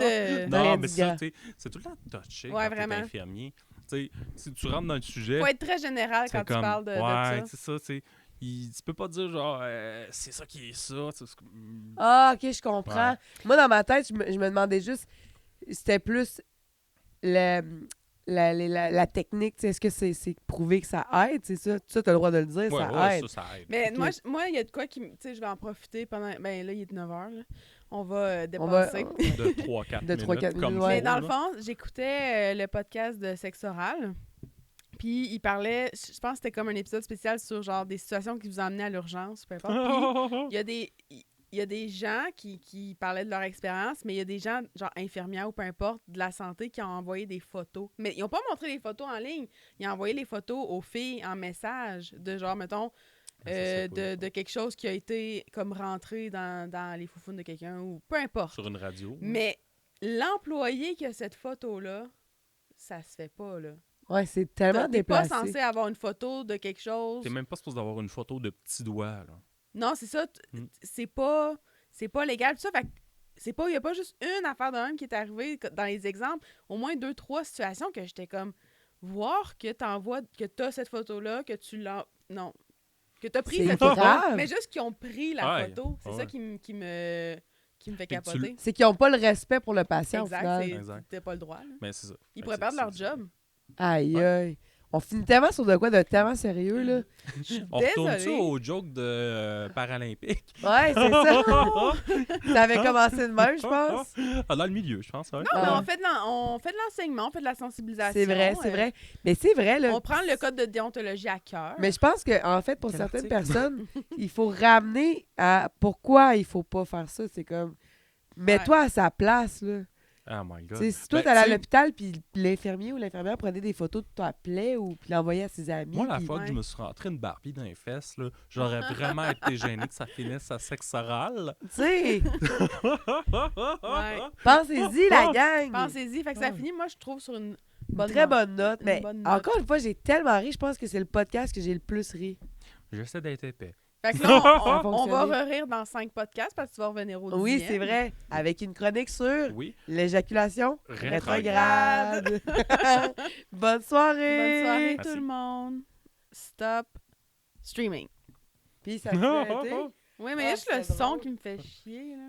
T'as rien Non, mais dit, ça, gars. tu sais, c'est tout le temps touché Ouais, quand vraiment. t'es infirmier. Tu sais, si tu rentres dans le sujet, Faut être très général c'est quand tu comme, parles de ouais, ça. c'est ça, tu sais. Tu peux pas dire genre, c'est ça qui est ça. Tu sais, c'est comme- Ah, OK, je comprends. Ouais. Moi, dans ma tête, je me demandais juste... C'était plus la technique. Tu sais, est-ce que c'est prouvé que ça aide? C'est ça? Ça, t'as le droit de le dire, Ouais, ça ouais, aide. ça aide. Mais Ok. moi, il y a de quoi qui... Tu sais, je vais en profiter pendant... Ben là, il est 9h, là. On va On va... dépasser. De 3-4 De minutes. 3-4 comme minutes, ouais. Mais faut, dans le là. fond, j'écoutais le podcast de Sexe Oral. Puis il parlait, je pense que c'était comme un épisode spécial sur genre des situations qui vous emmenaient à l'urgence, peu importe. Puis il y a des gens qui parlaient de leur expérience, mais il y a des gens, genre infirmières ou peu importe, de la santé, qui ont envoyé des photos. Mais ils n'ont pas montré les photos en ligne. Ils ont envoyé les photos aux filles en message de genre, mettons, Ah, ça, c'est cool, ça. de quelque chose qui a été comme rentré dans les foufounes de quelqu'un ou peu importe. Sur une radio. Mais l'employé qui a cette photo-là, ça se fait pas, là. Ouais, c'est tellement T'es pas déplacé. censé avoir une photo de quelque chose. T'es même pas supposé d'avoir une photo de petits doigts, là. Non, c'est ça. Mm. C'est pas légal. Puis ça, fait que c'est pas, il y a pas juste une affaire de même qui est arrivée dans les exemples. Au moins 2-3 situations que j'étais comme, voir que que t'as cette photo-là, que tu l'as... Non. Que t'as pris C'est cette photo. grave. Mais juste qu'ils ont pris la Ouais. photo. C'est Ouais. ça qui me fait que tu capoter. C'est qu'ils n'ont pas le respect pour le patient, au Exact. final. Exact. T'as pas le droit, là. Mais c'est ça. Ils Fait pourraient que perdre leur c'est- job. Aïe, Ouais. aïe. On finit tellement sur de quoi de tellement sérieux, là. On retourne ça Désolée. au joke de Paralympique. Ouais, c'est ça. Ça avait commencé de même, je pense. Ah, dans le milieu, je pense. Ouais. Non, Ah mais ouais. on fait de l'enseignement, on fait de la sensibilisation. C'est vrai, c'est vrai. Mais c'est vrai, là. On prend le code de déontologie à cœur. Mais je pense que en fait, pour Quel certaines article? personnes, il faut ramener à pourquoi il faut pas faire ça. C'est comme, mets-toi à sa place, là. Oh my God. Tu sais, si toi, Ben, t'allais à tu sais, l'hôpital, puis l'infirmier ou l'infirmière prenait des photos de ta plaie ou puis l'envoyait à ses amis. Moi, la puis- fois que je Ouais. me suis rentré une Barbie dans les fesses, là, j'aurais vraiment été gêné que ça finisse à sexe oral. Tu sais, Ouais. pensez-y, la gang. Pensez-y. Fait que ça Ouais. finit, moi, je trouve, sur une Très note. bonne note. Une Mais bonne note. encore une fois, j'ai tellement ri. Je pense que c'est le podcast que j'ai le plus ri. J'essaie d'être épais. Fait que là, Ça a on va fonctionné. rire dans 5 podcasts parce que tu vas revenir au Oui, 10e. c'est vrai. Avec une chronique sur Oui. l'éjaculation Rétrograde. rétrograde. Bonne soirée. Bonne soirée, Merci. tout le monde. Stop streaming. Puis ça a arrêté. Oui, mais il y Ah, a juste le c'est son drôle. qui me fait chier, là.